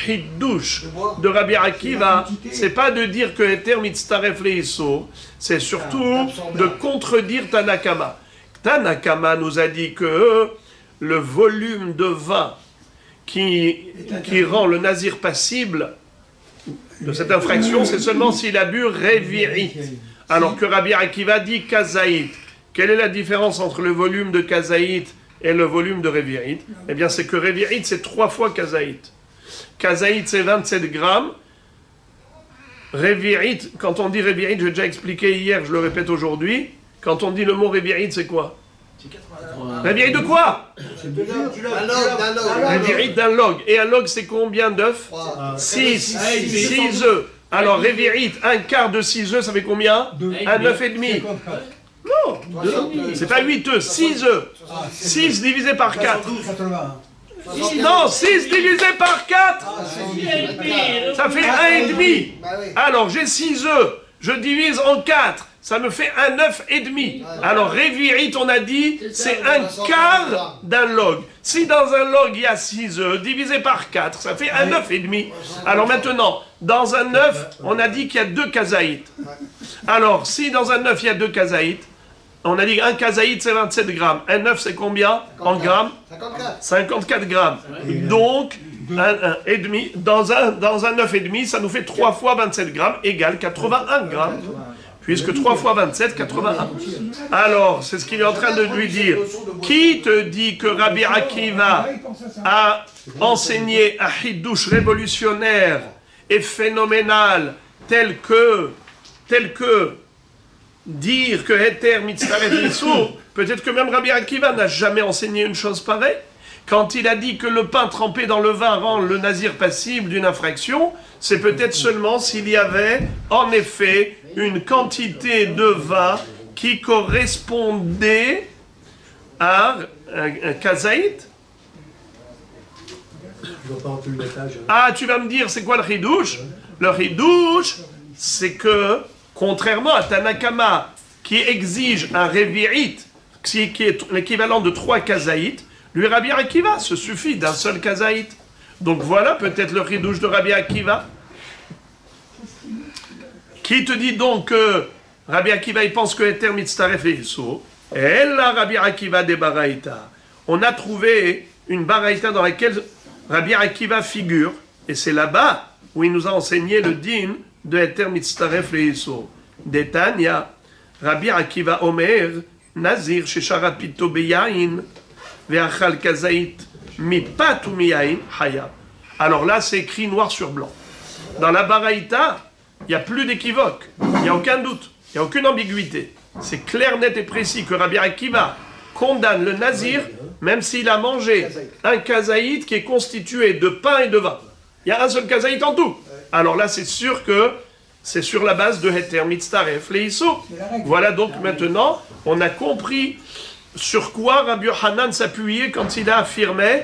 hidouche de Rabbi Akiva, c'est pas de dire que Heter Mitztaref Leisur, c'est surtout de contredire Tanakama. Tanakama nous a dit que le volume de vin qui rend le nazir passible de cette infraction, c'est seulement s'il a bu Revi'it. Alors que Rabbi Akiva dit Kazaït. Quelle est la différence entre le volume de Kazaït et le volume de Revi'it? Eh bien, c'est que Revi'it, c'est 3 fois Kazaït. Kazaït, c'est 27 grammes. Revi'it, quand on dit Revi'it, j'ai déjà expliqué hier, je le répète aujourd'hui, quand on dit le mot Revi'it, c'est quoi? Revi'it de quoi? Revi'it d'un log. Et un log, c'est combien d'œufs? 6 œufs. Alors, Revi'it, un quart de 6 œufs, ça fait combien? Un œuf et demi. Non, c'est pas 8 œufs, 6 œufs. 6 divisé par 4. Non, 6 divisé par 4, ça fait 1,5. Alors j'ai 6 œufs, je divise en 4, ça me fait un 9,5. Alors, Révi'it, on a dit, c'est un quart d'un log. Si dans un log, il y a 6 œufs, divisé par 4, ça fait un 9,5. Alors maintenant, dans un 9, on a dit qu'il y a 2 kazaït. Alors, si dans un 9, il y a 2 kazaït, on a dit un kazaït, c'est 27 grammes. Un 9, c'est combien en grammes? 54 grammes. Donc, et demi, dans un 9,5, ça nous fait 3 fois 27 grammes égale 81 grammes. Puisque 3 fois 27, 81. Alors, c'est ce qu'il est en train de lui dire. Qui te dit que Rabbi Akiva a enseigné un hidouche révolutionnaire et phénoménal tel que dire que Heter Mitzaref Issour, peut-être que même Rabbi Akiva n'a jamais enseigné une chose pareille. Quand il a dit que le pain trempé dans le vin rend le nazir passible d'une infraction, c'est peut-être seulement s'il y avait en effet une quantité de vin qui correspondait à un kazaït. Ah, tu vas me dire, c'est quoi le ridouche? Le ridouche, c'est que, contrairement à Tanakama, qui exige un révi'it, qui est l'équivalent de 3 kazaït, lui, Rabbi Akiva, se suffit d'un seul kazaït. Donc voilà peut-être le ridouche de Rabbi Akiva. Qui te dit donc que Rabbi Akiva, il pense que Heter Mitzaref et Issour, et là, Rabbi Akiva des Baraïta. On a trouvé une Baraïta dans laquelle Rabbi Akiva figure, et c'est là-bas où il nous a enseigné le din de Heter Mitzaref et Issour. Detania, Rabbi Akiva Omer, Nazir, Shesharat Pito Beyain, Ve'achal Kazaït, Mipat ou Miyain, Haya. Alors là, c'est écrit noir sur blanc. Dans la Baraïta, il n'y a plus d'équivoque, il n'y a aucun doute, il n'y a aucune ambiguïté. C'est clair, net et précis que Rabbi Akiva condamne le nazir, même s'il a mangé un kazaït qui est constitué de pain et de vin. Il y a un seul kazaït en tout. Alors là, c'est sûr que c'est sur la base de Heter Mitzaref Leissour. Voilà donc maintenant, on a compris sur quoi Rabbi Yochanan s'appuyait quand il a affirmé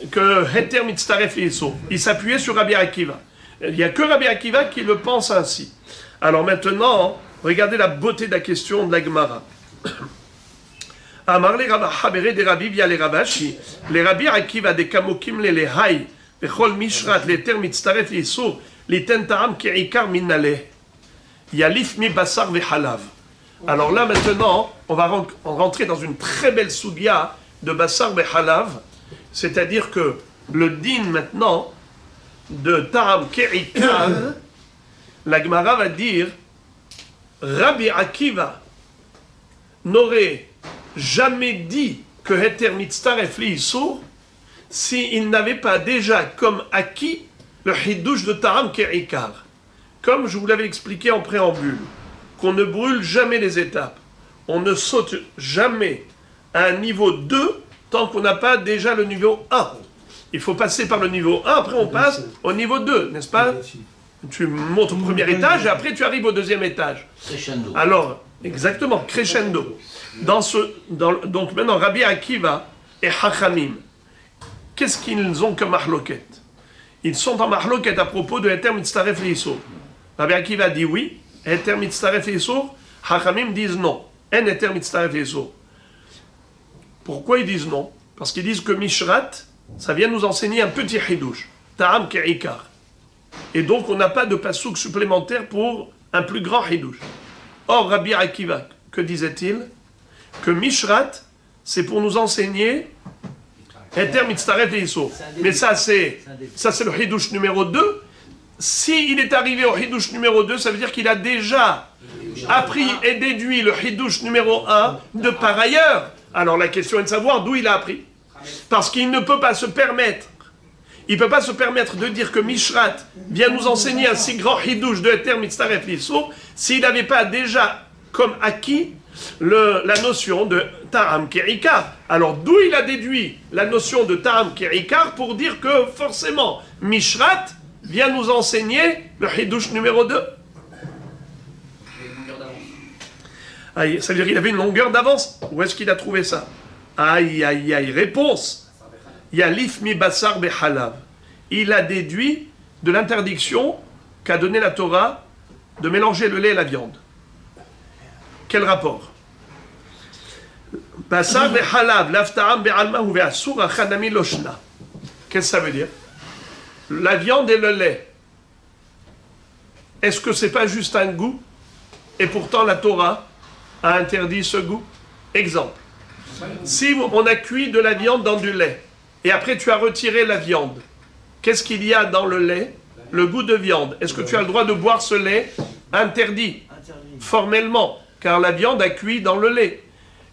que Heter Mitzaref Leissour. Il s'appuyait sur Rabbi Akiva. Il n'y a que Rabbi Akiva qui le pense ainsi. Alors maintenant, regardez la beauté de la question de la Gemara. Amar les Habere des Rabbi via les Rabashi, les Rabbi Akiva des Kamokim les Lehai, les Chol Mishrat, les Ter Mitzaref Leissour, les Tentaam Keikar Minale, Yalif mi Basar Vehalav. Alors là maintenant, on va rentrer dans une très belle soubia de Basar Vehalav, c'est-à-dire que le din maintenant de Ta'am Ke'ikar, la Gemara va dire Rabbi Akiva n'aurait jamais dit que Heter Mitzaref Leissour s'il n'avait pas déjà comme acquis le hidouche de Ta'am Ke'ikar. Comme je vous l'avais expliqué en préambule, qu'on ne brûle jamais les étapes, on ne saute jamais à un niveau 2 tant qu'on n'a pas déjà le niveau 1. Il faut passer par le niveau 1, après on passe au niveau 2, n'est-ce pas? Tu montes au premier étage et après tu arrives au deuxième étage. Crescendo. Alors, exactement, crescendo. Donc maintenant, Rabbi Akiva et Hachamim, qu'est-ce qu'ils ont comme mahloket? Ils sont en mahloket à propos de Heter Mitzaref Leissour. Rabbi Akiva dit oui, Heter Mitzaref Leissour. Hachamim disent non, en Heter Mitzaref Leissour. Pourquoi ils disent non? Parce qu'ils disent que Mishrat, ça vient nous enseigner un petit hidouche, Ta'am Ke'ikar. Et donc on n'a pas de pasouk supplémentaire pour un plus grand hidouche. Or, Rabbi Akiva, que disait-il? Que Mishrat, c'est pour nous enseigner Heter Mitzaref Leissour. Mais ça c'est le hidouche numéro 2. S'il est arrivé au hidouche numéro 2, ça veut dire qu'il a déjà appris et déduit le hidouche numéro 1 de par ailleurs. Alors la question est de savoir d'où il a appris. Parce qu'il ne peut pas se permettre, de dire que Mishrat vient nous enseigner un si grand hidouche de Heter Mitzaref Leissour s'il n'avait pas déjà comme acquis la notion de Ta'am Ke'ikar. Alors d'où il a déduit la notion de Ta'am Ke'ikar pour dire que forcément Mishrat vient nous enseigner le hidouche numéro 2. Aïe, ça veut dire qu'il avait une longueur d'avance. Où est-ce qu'il a trouvé ça? Aïe, aïe, aïe. Réponse. Yalif mi basar behalav. Il a déduit de l'interdiction qu'a donnée la Torah de mélanger le lait et la viande. Quel rapport? Basar behalav, lafta'am be'alma ou ve'asur achadami loshna. Qu'est-ce que ça veut dire? La viande et le lait. Est-ce que c'est pas juste un goût? Et pourtant la Torah a interdit ce goût? Exemple. Si on a cuit de la viande dans du lait, et après tu as retiré la viande, qu'est-ce qu'il y a dans le lait? Le goût de viande. Est-ce que tu as le droit de boire ce lait? Interdit. Formellement. Car la viande a cuit dans le lait.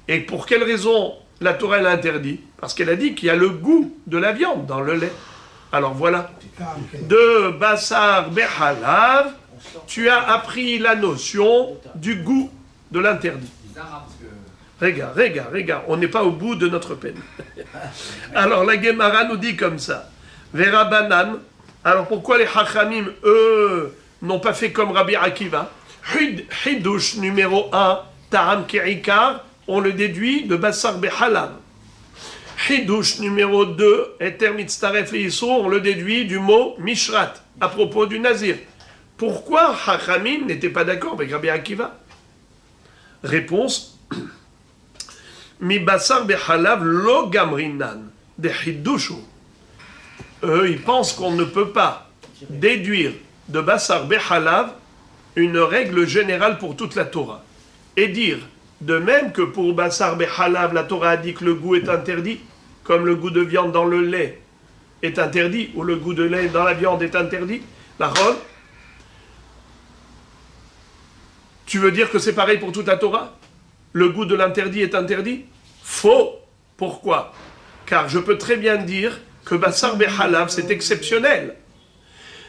Et pour quelle raison la Torah l'a interdit? Parce qu'elle a dit qu'il y a le goût de la viande dans le lait. Alors voilà. De Basar Behalav, tu as appris la notion du goût de l'interdit. Regarde, on n'est pas au bout de notre peine. Alors la Gemara nous dit comme ça. Vera Banan. Alors pourquoi les Hachamim, eux, n'ont pas fait comme Rabbi Akiva? Hidush numéro 1, Ta'am Ke'ikar, on le déduit de Basar Behalav. Hidush numéro 2, Eter Mitztaref Le'Isur, on le déduit du mot Mishrat, à propos du Nazir. Pourquoi Hachamim n'était pas d'accord avec Rabbi Akiva? Réponse. Mi Basar Behalav lo gamrinan de Hidushu. Eux, ils pensent qu'on ne peut pas déduire de Basar Behalav une règle générale pour toute la Torah. Et dire, de même que pour Basar Behalav, la Torah a dit que le goût est interdit, comme le goût de viande dans le lait est interdit, ou le goût de lait dans la viande est interdit, la rôle. Tu veux dire que c'est pareil pour toute la Torah? Le goût de l'interdit est interdit? Faux. Pourquoi? Car je peux très bien dire que Basar Behalav, c'est exceptionnel.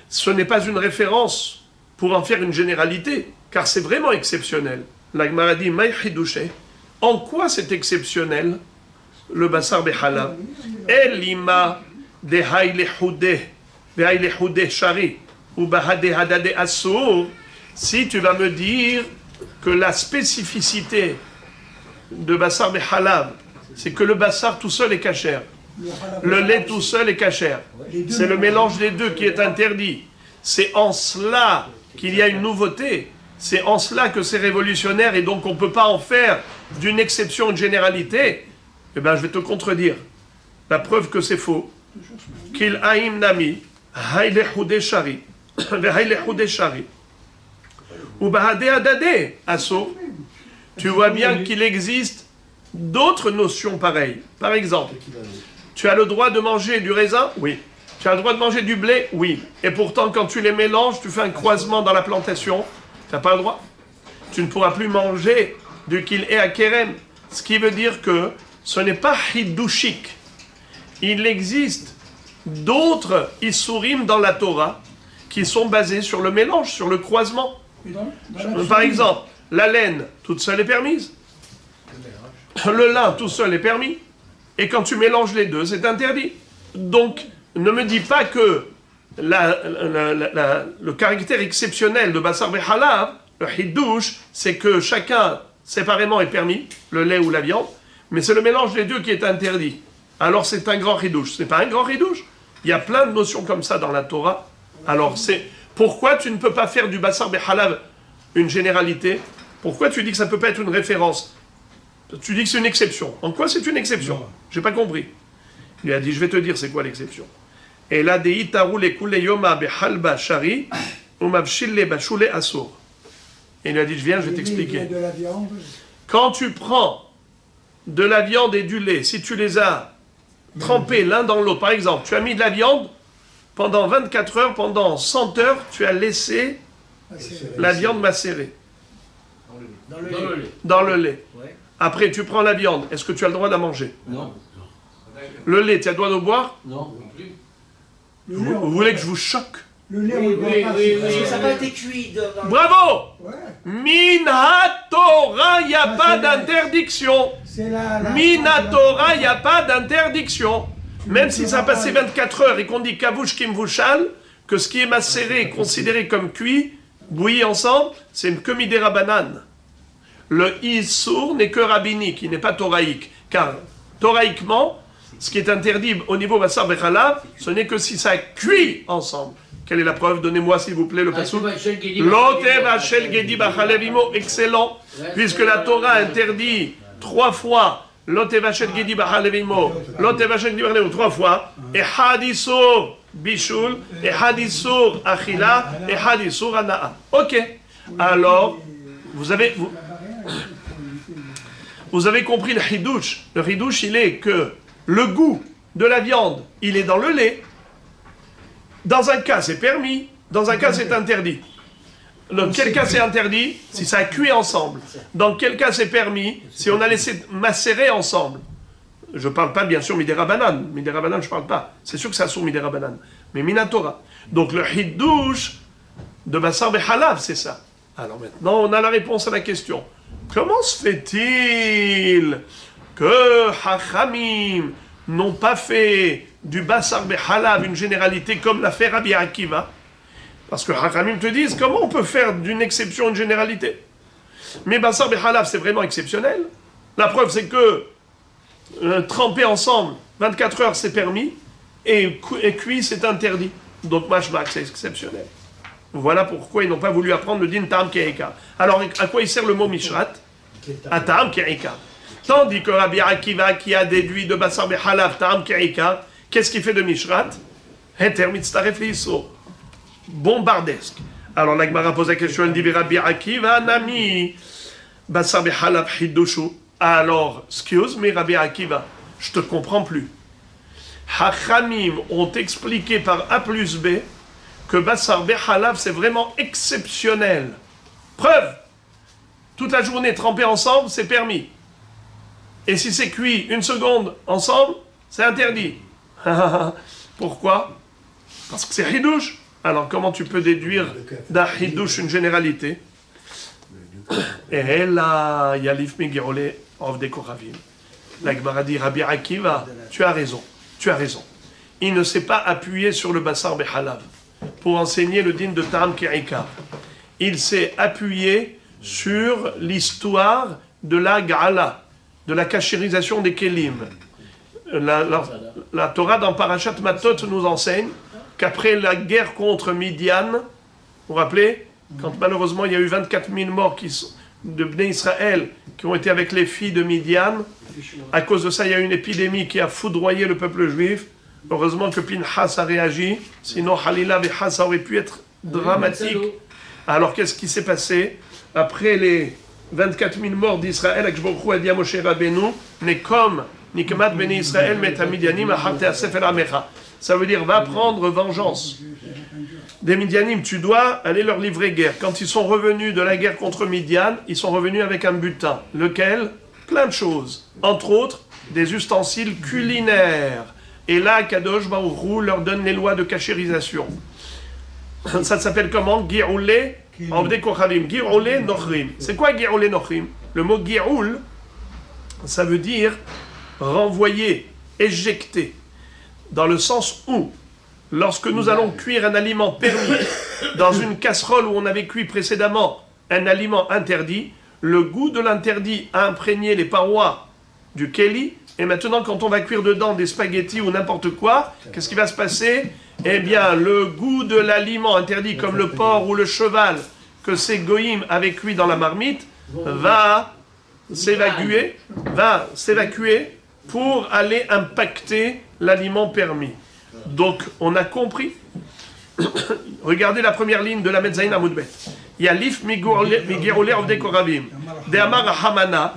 Ce n'est pas une référence pour en faire une généralité, car c'est vraiment exceptionnel. La Gemara dit, Maï Hidouché, en quoi c'est exceptionnel, le Basar Behalav? Elima de Haïlehoudé Shari, ou Bahade Hadade Assour, si tu vas me dire que la spécificité de Basar Behalav, c'est que le Basar tout seul est cachère. Le lait tout seul est cachère. C'est le mélange des deux qui est interdit. C'est en cela qu'il y a une nouveauté. C'est en cela que c'est révolutionnaire et donc on ne peut pas en faire d'une exception une généralité. Eh bien, je vais te contredire. La preuve que c'est faux. Qu'il aïm nami, haïlehoudé shari, haïlehoudé shari, ou bahade adade, asso. Tu vois bien qu'il existe d'autres notions pareilles. Par exemple, tu as le droit de manger du raisin? Oui. Tu as le droit de manger du blé? Oui. Et pourtant, quand tu les mélanges, tu fais un croisement dans la plantation. Tu n'as pas le droit. Tu ne pourras plus manger du kil'e à kerem. Ce qui veut dire que ce n'est pas hidushik. Il existe d'autres isurim dans la Torah qui sont basés sur le mélange, sur le croisement. Par exemple, la laine toute seule est permise. Le lin tout seul est permis. Et quand tu mélanges les deux, c'est interdit. Donc, ne me dis pas que le caractère exceptionnel de Basar Behalav, le Hiddush, c'est que chacun séparément est permis, le lait ou la viande, mais c'est le mélange des deux qui est interdit. Alors c'est un grand Hiddush. C'est pas un grand Hiddush. Il y a plein de notions comme ça dans la Torah. Alors c'est pourquoi tu ne peux pas faire du Basar Behalav une généralité? Pourquoi tu dis que ça ne peut pas être une référence? Tu dis que c'est une exception. En quoi c'est une exception? J'ai pas compris. Il lui a dit, je vais te dire c'est quoi l'exception. Et là, de itaru le kule yoma behalba shari, umavshille bashule asur. Et il lui a dit, je viens, je vais t'expliquer. Quand tu prends de la viande et du lait, si tu les as trempés l'un dans l'autre, par exemple, tu as mis de la viande, pendant 24 heures, pendant 100 heures, tu as laissé la viande macérer. Dans le lait. Ouais. Après, tu prends la viande. Est-ce que tu as le droit de la manger? Non. Le lait, tu as le droit de boire? Non. Vous voulez que je vous choque? Le lait, oui. Ça n'a pas été cuit. Bravo! Ouais. Mina Torah, il n'y a pas d'interdiction. Mina Torah, il n'y a pas d'interdiction. Même si ça a passé 24 heures et qu'on dit kavush kim vushal, que ce qui est macéré est considéré comme cuit, bouilli ensemble, c'est une comidera banane. Le Issour n'est que rabbinique, il n'est pas toraïque. Car, toraïquement, ce qui est interdit au niveau Basar Behalav, ce n'est que si ça cuit ensemble. Quelle est la preuve? Donnez-moi s'il vous plaît le passouk. Lotevachel Gedi Bachalev Imo, excellent, puisque la Torah interdit 3 fois Lotevachel Gedi Bachalev Imo, Lotevachel Gedi Bachalev Imo 3 fois, et Hadisur Bishul, et Hadisur Achila, et Hadisur Anaa. Ok, alors vous avez compris le Hidouche. Le Hidouche, il est que le goût de la viande, il est dans le lait. Dans un cas, c'est permis. Dans un cas, c'est interdit. Dans quel cas c'est interdit? Si ça a cuit ensemble. Dans quel cas c'est permis? Si on a laissé macérer ensemble. Je ne parle pas, bien sûr, Midera Banane. Midera Banane, je ne parle pas. C'est sûr que ça sous Midera Banane. Mais Minatora. Donc le Hidouche de Bassar Behalav, c'est ça. Alors maintenant, on a la réponse à la question. Comment se fait-il que Hachamim n'ont pas fait du Bassar Behalav une généralité comme l'a fait Rabbi Akiva? Parce que Hachamim te disent, comment on peut faire d'une exception une généralité? Mais Bassar Behalav, c'est vraiment exceptionnel. La preuve, c'est que tremper ensemble, 24 heures, c'est permis, et cuit, c'est interdit. Donc, mashbak, c'est exceptionnel. Voilà pourquoi ils n'ont pas voulu apprendre le din Ta'am Ke'eka. Alors, à quoi il sert le mot Mishrat? À Ta'am Ke'eka. Tandis que Rabbi Akiva, qui a déduit de Bassar Behalav, Ta'am Ke'eka, qu'est-ce qu'il fait de Mishrat? Heter mitztaref li'issur. Bombardesque. Alors, la Gemara pose la question, elle dit Rabbi Akiva, Nami, Bassar Behalav Hidushu. Alors, excuse, mais Rabbi Akiva, je te comprends plus. Hachamim ont expliqué par A plus B que Bassar Behalav, c'est vraiment exceptionnel. Preuve, toute la journée trempé ensemble, c'est permis. Et si c'est cuit 1 seconde ensemble, c'est interdit. Pourquoi? Parce que c'est Hidouche. Alors comment tu peux déduire d'un Hidouche une généralité? Et là, Yalif Megirole of Dekoravim. La Gemara dit, Rabbi Akiva, tu as raison. Il ne s'est pas appuyé sur le Bassar Behalav pour enseigner le din de Ta'am Ke'eka. Il s'est appuyé sur l'histoire de la Ga'ala, de la cachérisation des Kélim. La Torah dans Parashat Matot nous enseigne qu'après la guerre contre Midian, vous vous rappelez, quand malheureusement il y a eu 24 000 morts de Bnei Israël qui ont été avec les filles de Midian, à cause de ça il y a eu une épidémie qui a foudroyé le peuple juif. Heureusement que Pinchas a réagi, sinon Halila Behas aurait pu être dramatique. Alors qu'est-ce qui s'est passé? Après les 24 000 morts d'Israël, Akshborou a dit à Moshe Rabbeinu, Nekom, Nikmat Bnei Israël, Metamidianim, Aharte Asefel Amecha. Ça veut dire, va prendre vengeance. Des Midianim, tu dois aller leur livrer guerre. Quand ils sont revenus de la guerre contre Midian, ils sont revenus avec un butin. Lequel? Plein de choses. Entre autres, des ustensiles culinaires. Et là, Kadosh Baruch Hu leur donne les lois de cachérisation. Ça s'appelle comment? Gi'oulé Avdei Kochavim. Gi'oulé Nochrim. C'est quoi Gi'oulé Nochrim? Le mot Gi'oul, ça veut dire renvoyer, éjecter. Dans le sens où, lorsque nous allons cuire un aliment permis dans une casserole où on avait cuit précédemment un aliment interdit, le goût de l'interdit a imprégné les parois du keli, et maintenant quand on va cuire dedans des spaghettis ou n'importe quoi, qu'est-ce qui va se passer? Eh bien, le goût de l'aliment interdit, comme le porc ou le cheval, que ces goïms avaient cuit dans la marmite, va s'évacuer pour aller impacter l'aliment permis. Donc, on a compris. Regardez la première ligne de la Metzaïn Amoudbet. Yalif Migirole Avdei Koravim. De Amar Hamana.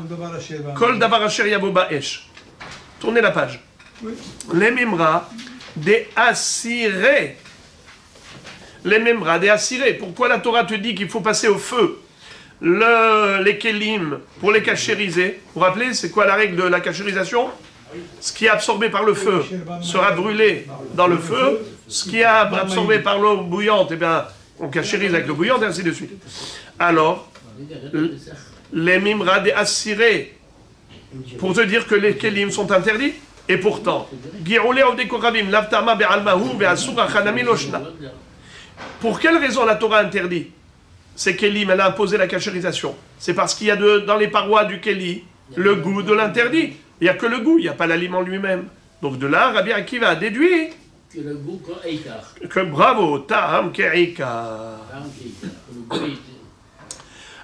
Kol Davar Asher Yabo Ba'esh. Tournez la page. Les Mimra de Asiré. Les Mimra de Asiré. Pourquoi la Torah te dit qu'il faut passer au feu les Kélim pour les cachériser? Vous vous rappelez, c'est quoi la règle de la cachérisation? Ce qui est absorbé par le feu sera brûlé dans le feu. Ce qui est absorbé par l'eau bouillante, eh bien, on cachérise avec l'eau bouillante, et ainsi de suite. Alors, les Mimra de Asiré, pour te dire que les Kélim sont interdits, et pourtant, pour quelle raison la Torah interdit ces Kélim? Elle a imposé la cachérisation. C'est parce qu'il y a dans les parois du Kéli le goût de l'interdit. Il n'y a que le goût, il n'y a pas l'aliment lui-même. Donc de là, Rabbi Akiva a déduit Que le goût Eikar. Que bravo, Ta'am Ke'ikar.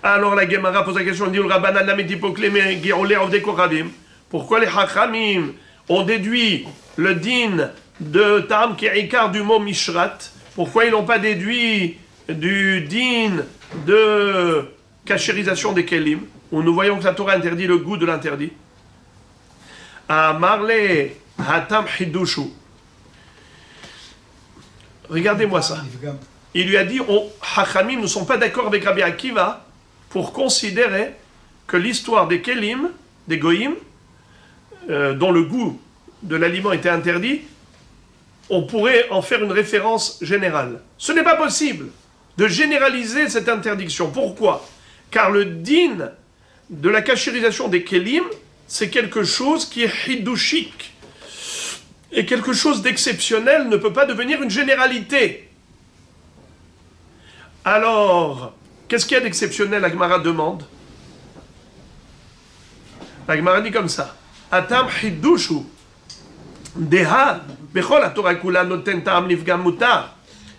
Alors la Gemara pose la question, dit le Rabbanan Lametipokleme Gi'olé Ovde Kochavim. Pourquoi les Chachamim ont déduit le din de Ta'am Ke'ikar du mot Mishrat? Pourquoi ils n'ont pas déduit du din de cachérisation des Kelim, où nous voyons que la Torah interdit le goût de l'interdit? Amarle Hatam Hidushu. Regardez-moi ça. Il lui a dit, Hachamim ne sont pas d'accord avec Rabbi Akiva pour considérer que l'histoire des Kelim, des Goïm, dont le goût de l'aliment était interdit, on pourrait en faire une référence générale. Ce n'est pas possible de généraliser cette interdiction. Pourquoi? Car le din de la cachérisation des Kelim, c'est quelque chose qui est hidouchique. Et quelque chose d'exceptionnel ne peut pas devenir une généralité. Alors, qu'est-ce qu'il y a d'exceptionnel, la Gemara demande? La Gemara dit comme ça. Atam hidushu deha bechol haTorah kula noten ta'am nifgam mutar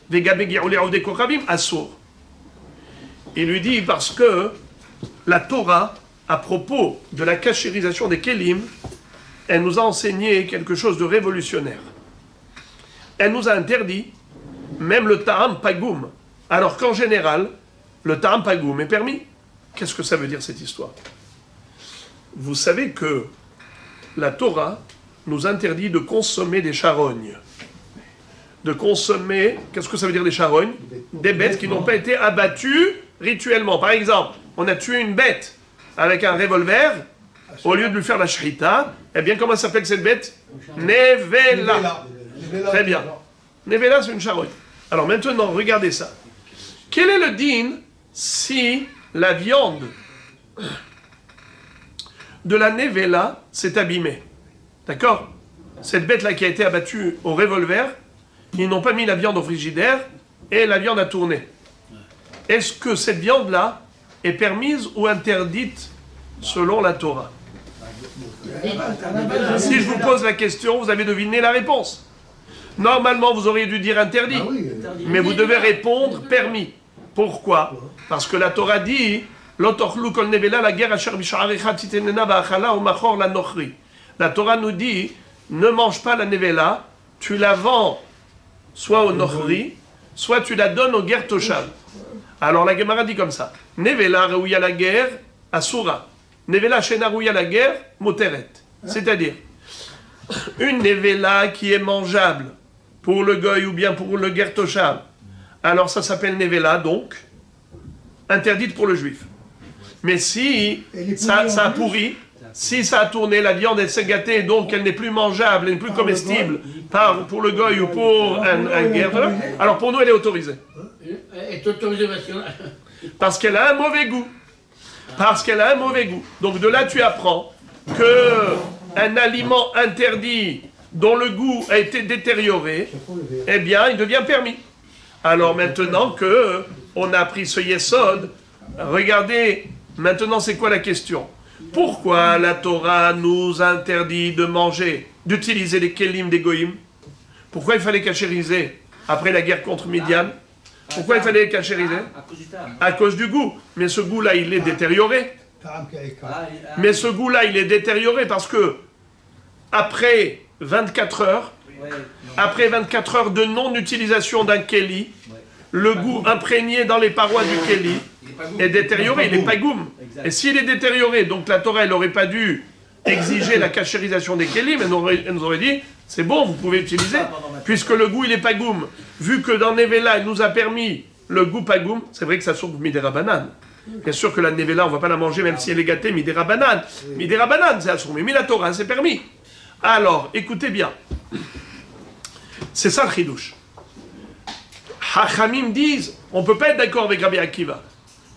vegabe gi'olei ovdei kochavim asur. Il lui dit parce que la Torah, à propos de la cachérisation des Kelim, elle nous a enseigné quelque chose de révolutionnaire. Elle nous a interdit même le ta'am pagoum, alors qu'en général, le ta'am pagoum est permis. Qu'est-ce que ça veut dire cette histoire? Vous savez que la Torah nous interdit de consommer des charognes. De consommer, qu'est-ce que ça veut dire des charognes? Des bêtes qui n'ont pas été abattues rituellement. Par exemple, on a tué une bête avec un revolver, au lieu de lui faire la shrita, eh bien, comment s'appelle cette bête? Nevela. Très bien. Nevela, c'est une charogne. Alors maintenant, regardez ça. Quel est le din si la viande de la Nevela s'est abîmée? D'accord? Cette bête-là qui a été abattue au revolver, ils n'ont pas mis la viande au frigidaire et la viande a tourné. Est-ce que cette viande-là est permise ou interdite selon la Torah? Si je vous pose la question, vous avez deviné la réponse. Normalement, vous auriez dû dire interdit, mais vous devez répondre permis. Pourquoi? Parce que la Torah dit la Torah nous dit ne mange pas la nevela, tu la vends soit au nochri, soit tu la donnes au ger toshav. Alors la Gemara dit comme ça, nevela reouya la guerre asura. Nevela shena rouya la guerre, moteret. C'est-à-dire, une nevela qui est mangeable pour le goy ou bien pour le ger toshav, alors ça s'appelle nevela, donc, interdite pour le juif. Mais si ça a pourri, si ça a tourné, la viande elle s'est gâtée, donc elle n'est plus mangeable, elle n'est plus comestible pour le goy ou pour un ger, alors pour nous elle est autorisée. Elle est autorisée parce qu'elle a un mauvais goût. Parce qu'elle a un mauvais goût. Donc de là, tu apprends qu'un aliment interdit dont le goût a été détérioré, eh bien, il devient permis. Alors maintenant que on a appris ce yesod, regardez, maintenant c'est quoi la question? Pourquoi la Torah nous interdit de manger, d'utiliser les kelim des goïm? Pourquoi il fallait cachériser après la guerre contre Midian? Pourquoi il fallait les cachériser? À cause du goût. Mais ce goût-là, il est détérioré. Mais ce goût-là, il est détérioré parce que après 24 heures, de non-utilisation d'un keli, le goût imprégné dans les parois du keli est détérioré, il est pagoum. Et s'il est détérioré, donc la Torah, elle n'aurait pas dû exiger la cachérisation des kelim, elle nous aurait dit, c'est bon, vous pouvez utiliser, puisque le goût, il est pagoum. Vu que dans Nevela, il nous a permis le goût pagoum, c'est vrai que ça sauve midera banane. Bien sûr que la Nevela, on ne va pas la manger même si elle est gâtée, midera banane. Midera banane, c'est assourd, mais la Torah, c'est permis. Alors, écoutez bien. C'est ça le chidouche. Hachamim disent, on ne peut pas être d'accord avec Rabbi Akiva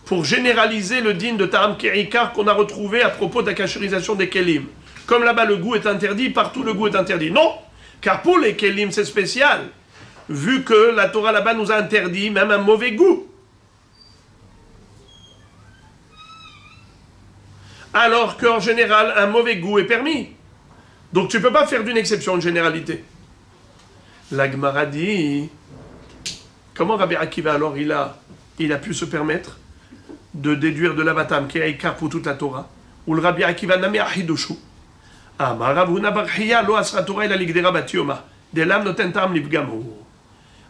pour généraliser le din de Ta'am Ke'ikar qu'on a retrouvé à propos de la cachérisation des kelim. Comme là-bas le goût est interdit, partout le goût est interdit. Non, car pour les kelim c'est spécial, vu que la Torah là-bas nous a interdit même un mauvais goût. Alors qu'en général un mauvais goût est permis. Donc tu ne peux pas faire d'une exception une généralité. La Gemara dit, comment Rabbi Akiva alors il a pu se permettre de déduire de l'avatam qui est Aïkar pour toute la Torah, ou le Rabbi Akiva nami achidushu. Amar Ravuna bar Chiya lo asra Torah ila ligdera bat yoma. Delam noten tam livgamu.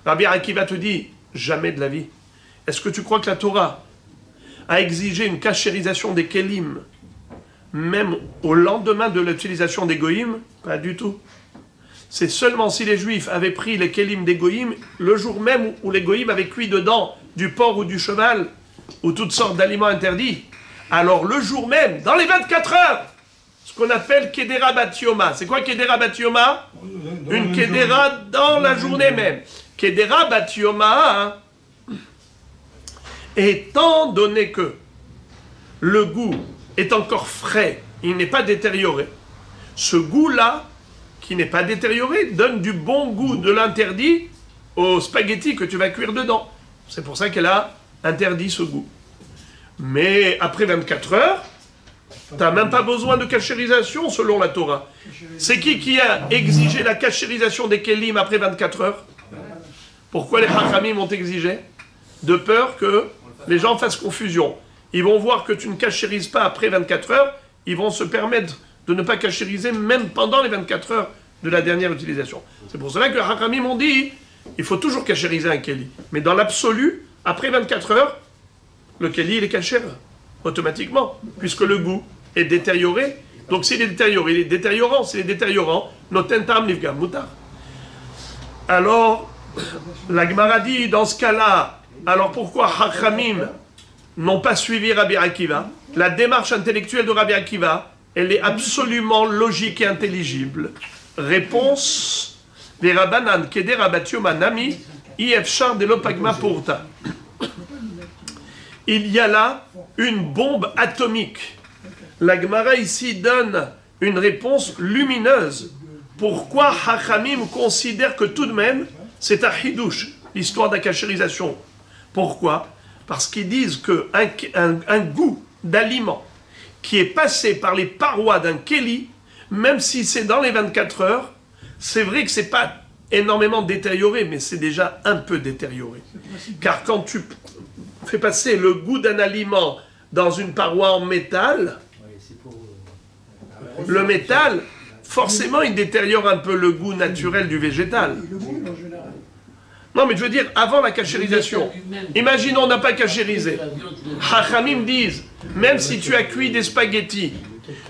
Rabbi Akiva te dit, jamais de la vie. Est-ce que tu crois que la Torah a exigé une cachérisation des kelim, même au lendemain de l'utilisation des goïms? Pas du tout. C'est seulement si les Juifs avaient pris les kelim des goïms, le jour même où les goïms avaient cuit dedans du porc ou du cheval, ou toutes sortes d'aliments interdits, alors le jour même, dans les 24 heures, ce qu'on appelle Kedera Bat Yoma. C'est quoi Kedera Bat Yoma? Une Kedera dans la journée même. Kedera Bat Yoma, étant donné que le goût est encore frais, il n'est pas détérioré, ce goût-là, qui n'est pas détérioré, donne du bon goût de l'interdit aux spaghettis que tu vas cuire dedans. C'est pour ça qu'elle a interdit ce goût. Mais après 24 heures, tu n'as même pas besoin de cachérisation selon la Torah. C'est qui a exigé la cachérisation des kelim après 24 heures? Pourquoi les hachamim ont exigé? De peur que les gens fassent confusion. Ils vont voir que tu ne cachérises pas après 24 heures, ils vont se permettre de ne pas cachériser même pendant les 24 heures de la dernière utilisation. C'est pour cela que les hachamim ont dit, il faut toujours cachériser un keli. Mais dans l'absolu, après 24 heures, le keli il est cachère, automatiquement, puisque le goût est détérioré. Donc s'il est détérioré, il est détériorant. S'il est détériorant, notentam nifgam mutar. Alors, la Gemara dit, dans ce cas-là, alors pourquoi hachamim n'ont pas suivi Rabbi Akiva? La démarche intellectuelle de Rabbi Akiva, elle est absolument logique et intelligible. Réponse des Rabbanan Kedera Bat Yoma Nami Ifshar de l'Opagma Pourta. Il y a là une bombe atomique. La Gemara ici donne une réponse lumineuse. Pourquoi Hachamim considère que tout de même c'est un hidouche, l'histoire de la cachérisation? Pourquoi? Parce qu'ils disent qu'un goût d'aliment qui est passé par les parois d'un keli, même si c'est dans les 24 heures, c'est vrai que c'est pas énormément détérioré, mais c'est déjà un peu détérioré. Car quand tu fais passer le goût d'un aliment dans une paroi en métal, le métal, forcément, il détériore un peu le goût naturel du végétal. Non, mais je veux dire, avant la cachérisation, imaginons on n'a pas cachérisé. Hachamim disent, même si tu as cuit des spaghettis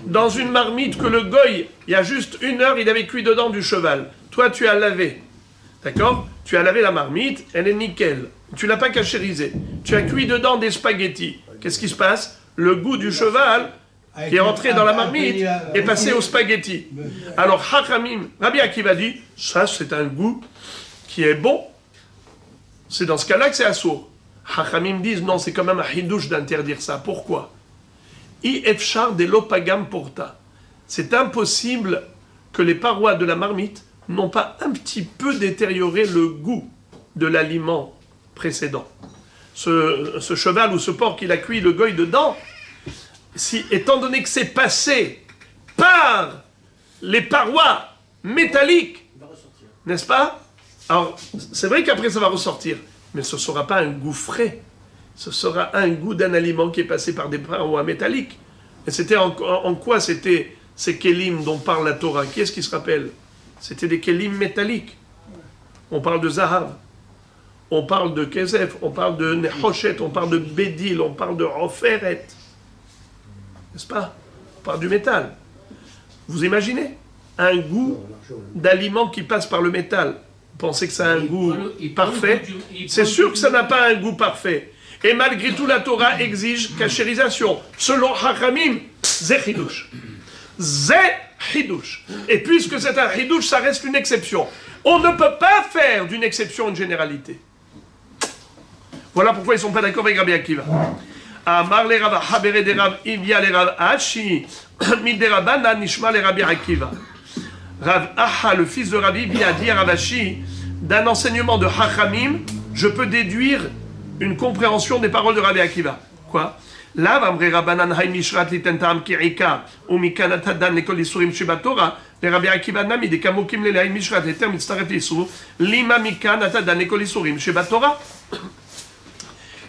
dans une marmite que le goy, il y a juste 1 heure, il avait cuit dedans du cheval. Toi, tu as lavé. D'accord? Tu as lavé la marmite, elle est nickel. Tu l'as pas cachérisée. Tu as cuit dedans des spaghettis. Qu'est-ce qui se passe? Le goût du cheval qui est rentré dans la marmite est passé aux spaghettis. Alors, Hachamim, Rabbi Akiva dit, ça c'est un goût qui est bon. C'est dans ce cas-là que c'est assourd. Hachamim disent, non, c'est quand même un hidouche d'interdire ça. Pourquoi? I efshar de l'opagam porta. C'est impossible que les parois de la marmite n'ont pas un petit peu détérioré le goût de l'aliment précédent. Ce cheval ou ce porc qu'il a cuit le goy dedans, étant donné que c'est passé par les parois métalliques, n'est-ce pas? Alors, c'est vrai qu'après ça va ressortir, mais ce ne sera pas un goût frais, ce sera un goût d'un aliment qui est passé par des parois métalliques. Et c'était en quoi c'était ces kélim dont parle la Torah? Qui est-ce qui se rappelle? C'était des kélim métalliques. On parle de Zahav, on parle de Kezef, on parle de Nehoshet, on parle de Bédil, on parle de Roferet. N'est-ce pas? On parle du métal. Vous imaginez un goût d'aliment qui passe par le métal? Vous pensez que ça a un goût parfait? C'est sûr que ça n'a pas un goût parfait. Et malgré tout, la Torah exige cachérisation. Selon Hachamim, c'est Hidouche. C'est Hidouche. Et puisque c'est un Hidouche, ça reste une exception. On ne peut pas faire d'une exception une généralité. Voilà pourquoi ils ne sont pas d'accord avec Rabbi Akiva. Amar le Rav Habere de Rav Ivia le Rav Ashi, Miderabanan Nishma le Rabbi Akiva. Rav Aha, le fils de Rav Ivia, dit à Rav Ashi, d'un enseignement de Hachamim, je peux déduire une compréhension des paroles de Rabbi Akiva. Quoi? לאו אמרי רבנן היי משרת ליתן טעם כעיקר, ומכאן אתה דן לכל איסורים שבתורה, לרבי עקיבא נמי דקמוקים ללהי משרת היתר מצטרף לאיסור, לימה מכאן אתה דן לכל איסורים שבתורה.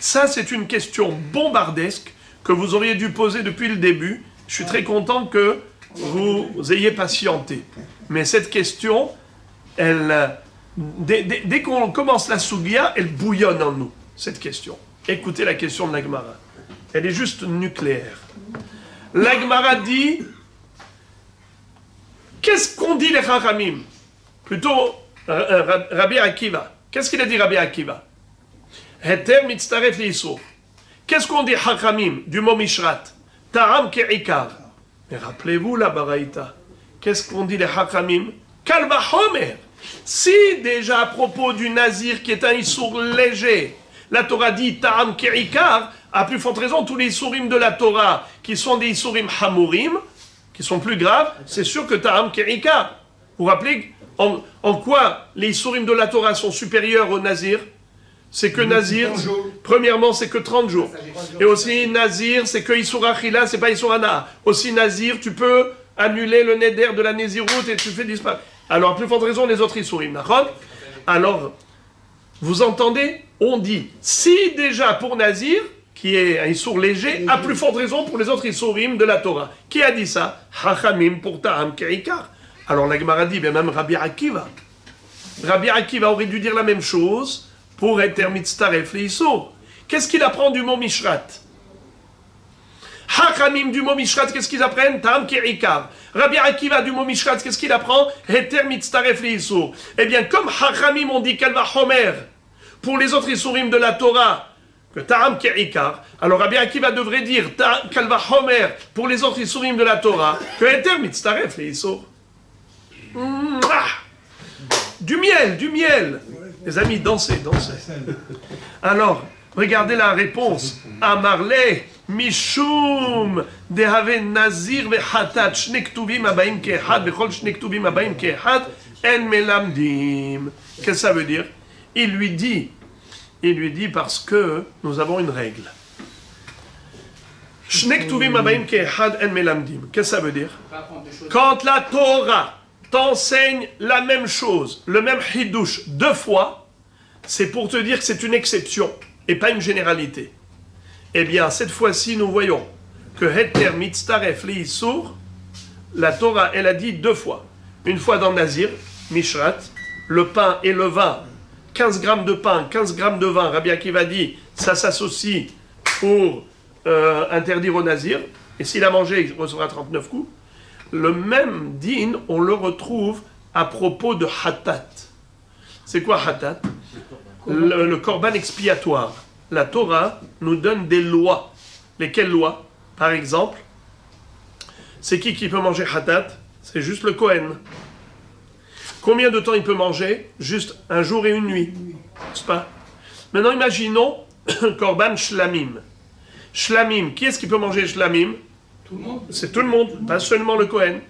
Ça, c'est une question bombardesque que vous auriez dû poser depuis le début. Je suis très content que vous ayez patienté. Mais cette question, dès qu'on commence la Sougia, elle bouillonne en nous, cette question. Écoutez la question de la Gemara. Elle est juste nucléaire. La Gemara dit, qu'est-ce qu'on dit les Chachamim? Plutôt Rabbi Akiva. Qu'est-ce qu'il a dit Rabbi Akiva? Heter mitztaref li'isur. Qu'est-ce qu'on dit Chachamim du mot Mishrat? Ta'am ke'ikar. Mais rappelez-vous la Baraïta. Qu'est-ce qu'on dit les Chachamim? Kal vachomer. Si déjà à propos du Nazir qui est un Issour léger, la Torah dit Ta'am ke'ikar, à plus forte raison, tous les Issourim de la Torah qui sont des Issourim Hamurim, qui sont plus graves, c'est sûr que Ta'am ke'ikar. Vous vous rappelez en quoi les Issourim de la Torah sont supérieurs au Nazir? C'est que Nazir, premièrement, c'est que 30 jours. Et aussi Nazir, c'est que Issour Achila, c'est pas Issour Ana. Aussi Nazir, tu peux annuler le Neder de la Néziroute et tu fais disparaître. Alors, à plus forte raison, les autres Issourim. Alors, vous entendez? On dit, si déjà pour Nazir, qui est un Issour léger, à plus forte raison pour les autres Issourim de la Torah. Qui a dit ça? Chachamim pour Ta'am Ke'ikar. Alors la Gemara dit, même Rabbi Akiva. Rabbi Akiva aurait dû dire la même chose pour Heter Mitztaref Le'Isur. Qu'est-ce qu'il apprend du mot Mishrat? Chachamim du mot Mishrat, qu'est-ce qu'ils apprennent? Ta'am Ke'ikar. Rabbi Akiva du mot Mishrat, qu'est-ce qu'il apprend? Heter Mitztaref Le'Isur. Eh bien, comme Chachamim ont dit Kalva Homer pour les autres Isurim de la Torah, que Ta'am Ke'ikar, alors Rabbi Akiva devrait dire Kalva Homer pour les autres Isurim de la Torah, que Heter Mitztaref Le'Isur. Du miel, du miel. Les amis, dansez, dansez. Alors, regardez la réponse. Amarle, Mishum, Dehave Nazir vechatat, Shnektuvim abaim kehad, Vechol Shnektuvim abaim kehad, En melamdim. Qu'est-ce que ça veut dire? Il lui dit parce que nous avons une règle. Shnektuvim abaim kehad, En melamdim. Qu'est-ce que ça veut dire? Quand la Torah t'enseigne la même chose, le même hidush deux fois, c'est pour te dire que c'est une exception et pas une généralité. Eh bien, cette fois-ci, nous voyons que Heter Mitztaref Le'Isur, la Torah, elle a dit deux fois. Une fois dans Nazir, Mishrat, le pain et le vin, 15 grammes de pain, 15 grammes de vin, Rabbi Akiva dit, ça s'associe pour interdire au Nazir, et s'il a mangé, il recevra 39 coups. Le même din, on le retrouve à propos de Hatat. C'est quoi Hatat? Le korban expiatoire. La Torah nous donne des lois. Lesquelles lois? Par exemple, c'est qui peut manger Hatat? C'est juste le Kohen. Combien de temps il peut manger? Juste un jour et une nuit. N'est-ce pas? Maintenant, imaginons korban shlamim. Shlamim, qui est-ce qui peut manger shlamim? Tout le monde. C'est tout le monde, pas seulement le Kohen.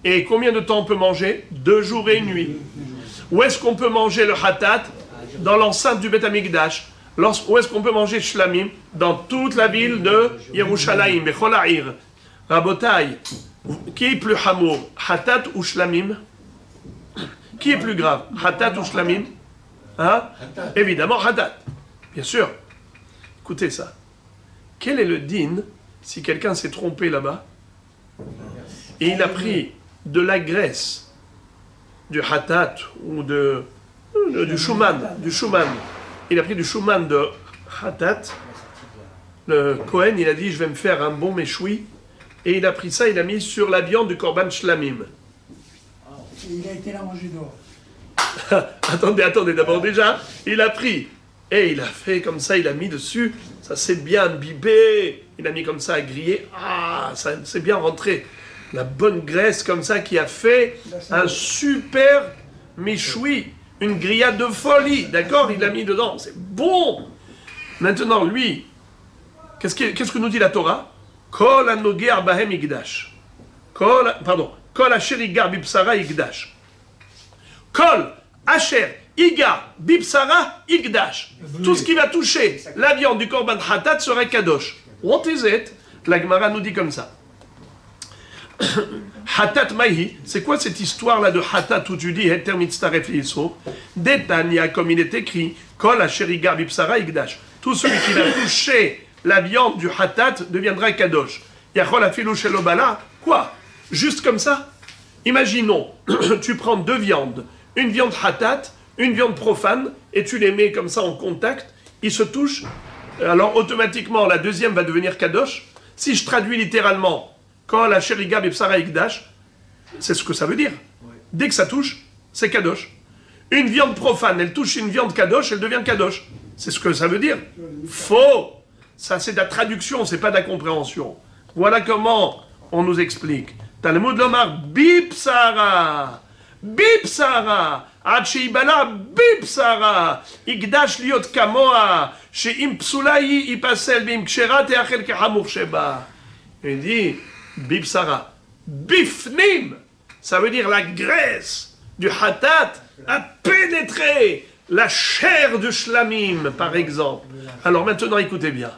Et combien de temps on peut manger? 2 jours et une nuit. Où est-ce qu'on peut manger le Hatat? Dans l'enceinte du Beth Amikdash. Où est-ce qu'on peut manger Shlamim? Dans toute la ville de Yerushalayim, Bechol Ha'ir. Rabotai, qui est plus hamour? Hatat ou Shlamim? Qui est plus grave? Hatat ou Shlamim? Hein? Évidemment Hatat. Bien sûr. Écoutez ça. Quel est le din si quelqu'un s'est trompé là-bas et il a pris de la graisse, du hatat ou du shuman, il a pris du shuman de hatat, le Kohen, il a dit, je vais me faire un bon méchoui, et il a pris ça, il a mis sur la viande du korban shlamim. Et il a été là manger dehors. attendez, d'abord déjà, il a pris, et il a fait comme ça, il a mis dessus, ça s'est bien imbibé, il a mis comme ça à griller, ça s'est bien rentré. La bonne graisse comme ça qui a fait un super méchoui, une grillade de folie, d'accord? Il l'a mis dedans, c'est bon. Maintenant, lui, qu'est-ce que nous dit la Torah? Kol anoger bahem igdash. Kol asher igar bibsara igdash. Kol asher igar bibsara igdash. Tout ce qui va toucher la viande du korban hatat sera kadosh. What is it? La Gemara nous dit comme ça. Hatat Mahi, c'est quoi cette histoire-là de Hatat où tu dis Heter mitztaref liso? Detania, comme il est écrit, Kol asherigar bipsara igdash. Tout celui qui va toucher la viande du Hatat deviendra Kadosh. Yachol afilu shelo bala. Quoi? Juste comme ça? Imaginons, tu prends deux viandes, une viande Hatat, une viande profane, et tu les mets comme ça en contact, ils se touchent, alors automatiquement la deuxième va devenir Kadosh. Si je traduis littéralement, quand la Sheriga Bepsara Ikdash, c'est ce que ça veut dire. Dès que ça touche, c'est Kadosh. Une viande profane, elle touche une viande Kadosh, elle devient Kadosh. C'est ce que ça veut dire. Faux. Ça, c'est de la traduction, c'est pas de la compréhension. Voilà comment on nous explique. Talmud Lomar, Bipsara. Bipsara. עד שיבלע בבשרה, יקדש להיות כמוה, שאם פסולה היא ייפסל, ואם כשרה תאכל כחמור שבה. Il dit, bibsara, bifnim, ça veut dire la graisse du hatat a pénétré la chair du shlamim, par exemple. Alors maintenant, écoutez bien.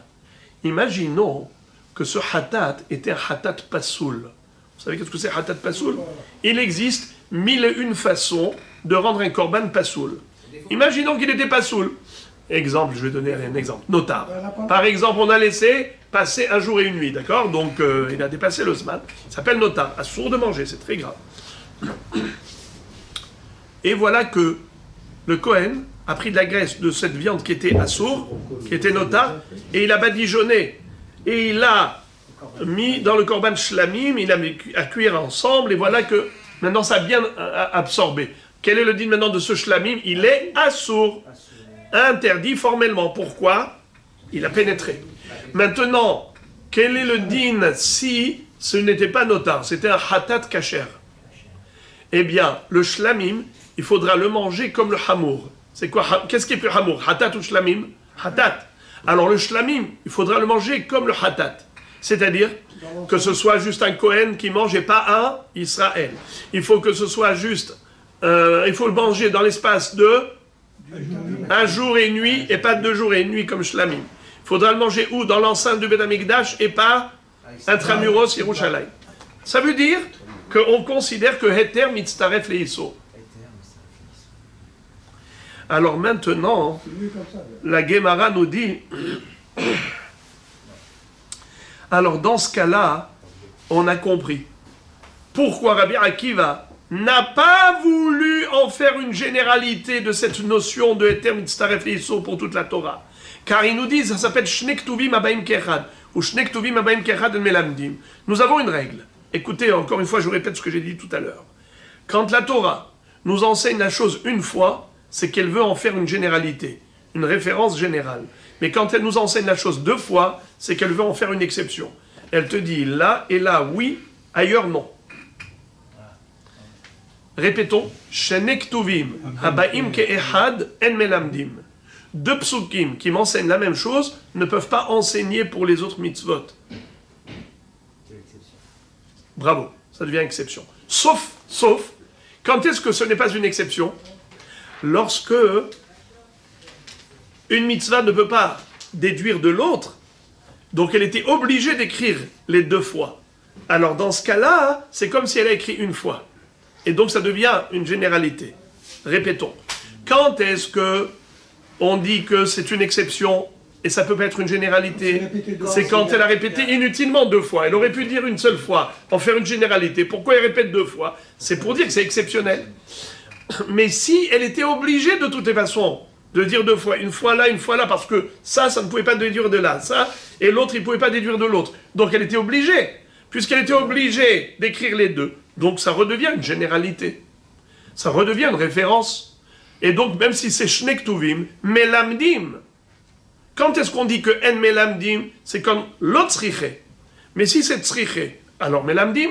Imaginons que ce hatat était un hatat pasoul. Vous savez qu'est-ce que c'est hatat pasoul? Il existe 1001 façons de rendre un korban pasoul. Imaginons qu'il était pasoul. Exemple, je vais donner un exemple. Notar. Par exemple, on a laissé passer un jour et une nuit, d'accord? Donc, il a dépassé le sman. Il s'appelle notar. Assourd de manger, c'est très grave. Et voilà que le Kohen a pris de la graisse de cette viande qui était assourd, qui était notar, et il a badigeonné. Et il l'a mis dans le korban shlamim, il a mis à cuire ensemble, et voilà que maintenant ça a bien absorbé. Quel est le din maintenant de ce shlamim? Il est assourd. Interdit formellement. Pourquoi? Il a pénétré. Maintenant, quel est le din si ce n'était pas notar, c'était un hatat kasher? Eh bien, le shlamim, il faudra le manger comme le hamour. C'est quoi? Qu'est-ce qui est plus hamour? Hatat ou shlamim? Hatat. Alors le shlamim, il faudra le manger comme le hatat. C'est-à-dire que ce soit juste un Kohen qui mange et pas un Israël. Il faut que ce soit juste, il faut le manger dans l'espace de un jour et une nuit et pas 2 jours et une nuit comme shlamim. Il faudra le manger où? Dans l'enceinte du Beth Amikdash et pas intramuros Yerushalayim. Ça veut dire qu'on considère que Heter mitztaref leiso. Alors maintenant, la Gemara nous dit, alors dans ce cas-là, on a compris pourquoi Rabbi Akiva n'a pas voulu en faire une généralité de cette notion de Heter mitztaref leiso pour toute la Torah. Car ils nous disent, ça s'appelle Shne Ktuvim Abaim Kechad, ou Shne Ktuvim Abaim Kechad El Melamdim. Nous avons une règle. Écoutez, encore une fois, je vous répète ce que j'ai dit tout à l'heure. Quand la Torah nous enseigne la chose une fois, c'est qu'elle veut en faire une généralité, une référence générale. Mais quand elle nous enseigne la chose 2 fois, c'est qu'elle veut en faire une exception. Elle te dit là et là, oui, ailleurs, non. Répétons. Shne Ktuvim Abaim Keechad En Melamdim. 2 psukim qui m'enseignent la même chose ne peuvent pas enseigner pour les autres mitzvot. Bravo, ça devient exception. Sauf, quand est-ce que ce n'est pas une exception? Lorsque une mitzvah ne peut pas déduire de l'autre, donc elle était obligée d'écrire les 2 fois. Alors dans ce cas-là, c'est comme si elle a écrit une fois. Et donc ça devient une généralité. Répétons. Quand est-ce que on dit que c'est une exception et ça peut pas être une généralité? C'est quand elle a répété inutilement 2 fois. Elle aurait pu dire une seule fois, en faire une généralité. Pourquoi elle répète 2 fois? C'est pour dire que c'est exceptionnel. Mais si elle était obligée de toutes les façons de dire 2 fois, une fois là, parce que ça ne pouvait pas déduire de là, ça, et l'autre, il ne pouvait pas déduire de l'autre. Donc elle était obligée, puisqu'elle était obligée d'écrire les 2. Donc ça redevient une généralité. Ça redevient une référence. Et donc, même si c'est Shne Ktuvim, Melamdim. Quand est-ce qu'on dit que En Melamdim, c'est comme l'autre tzriché? Mais si c'est tzriché, alors Melamdim,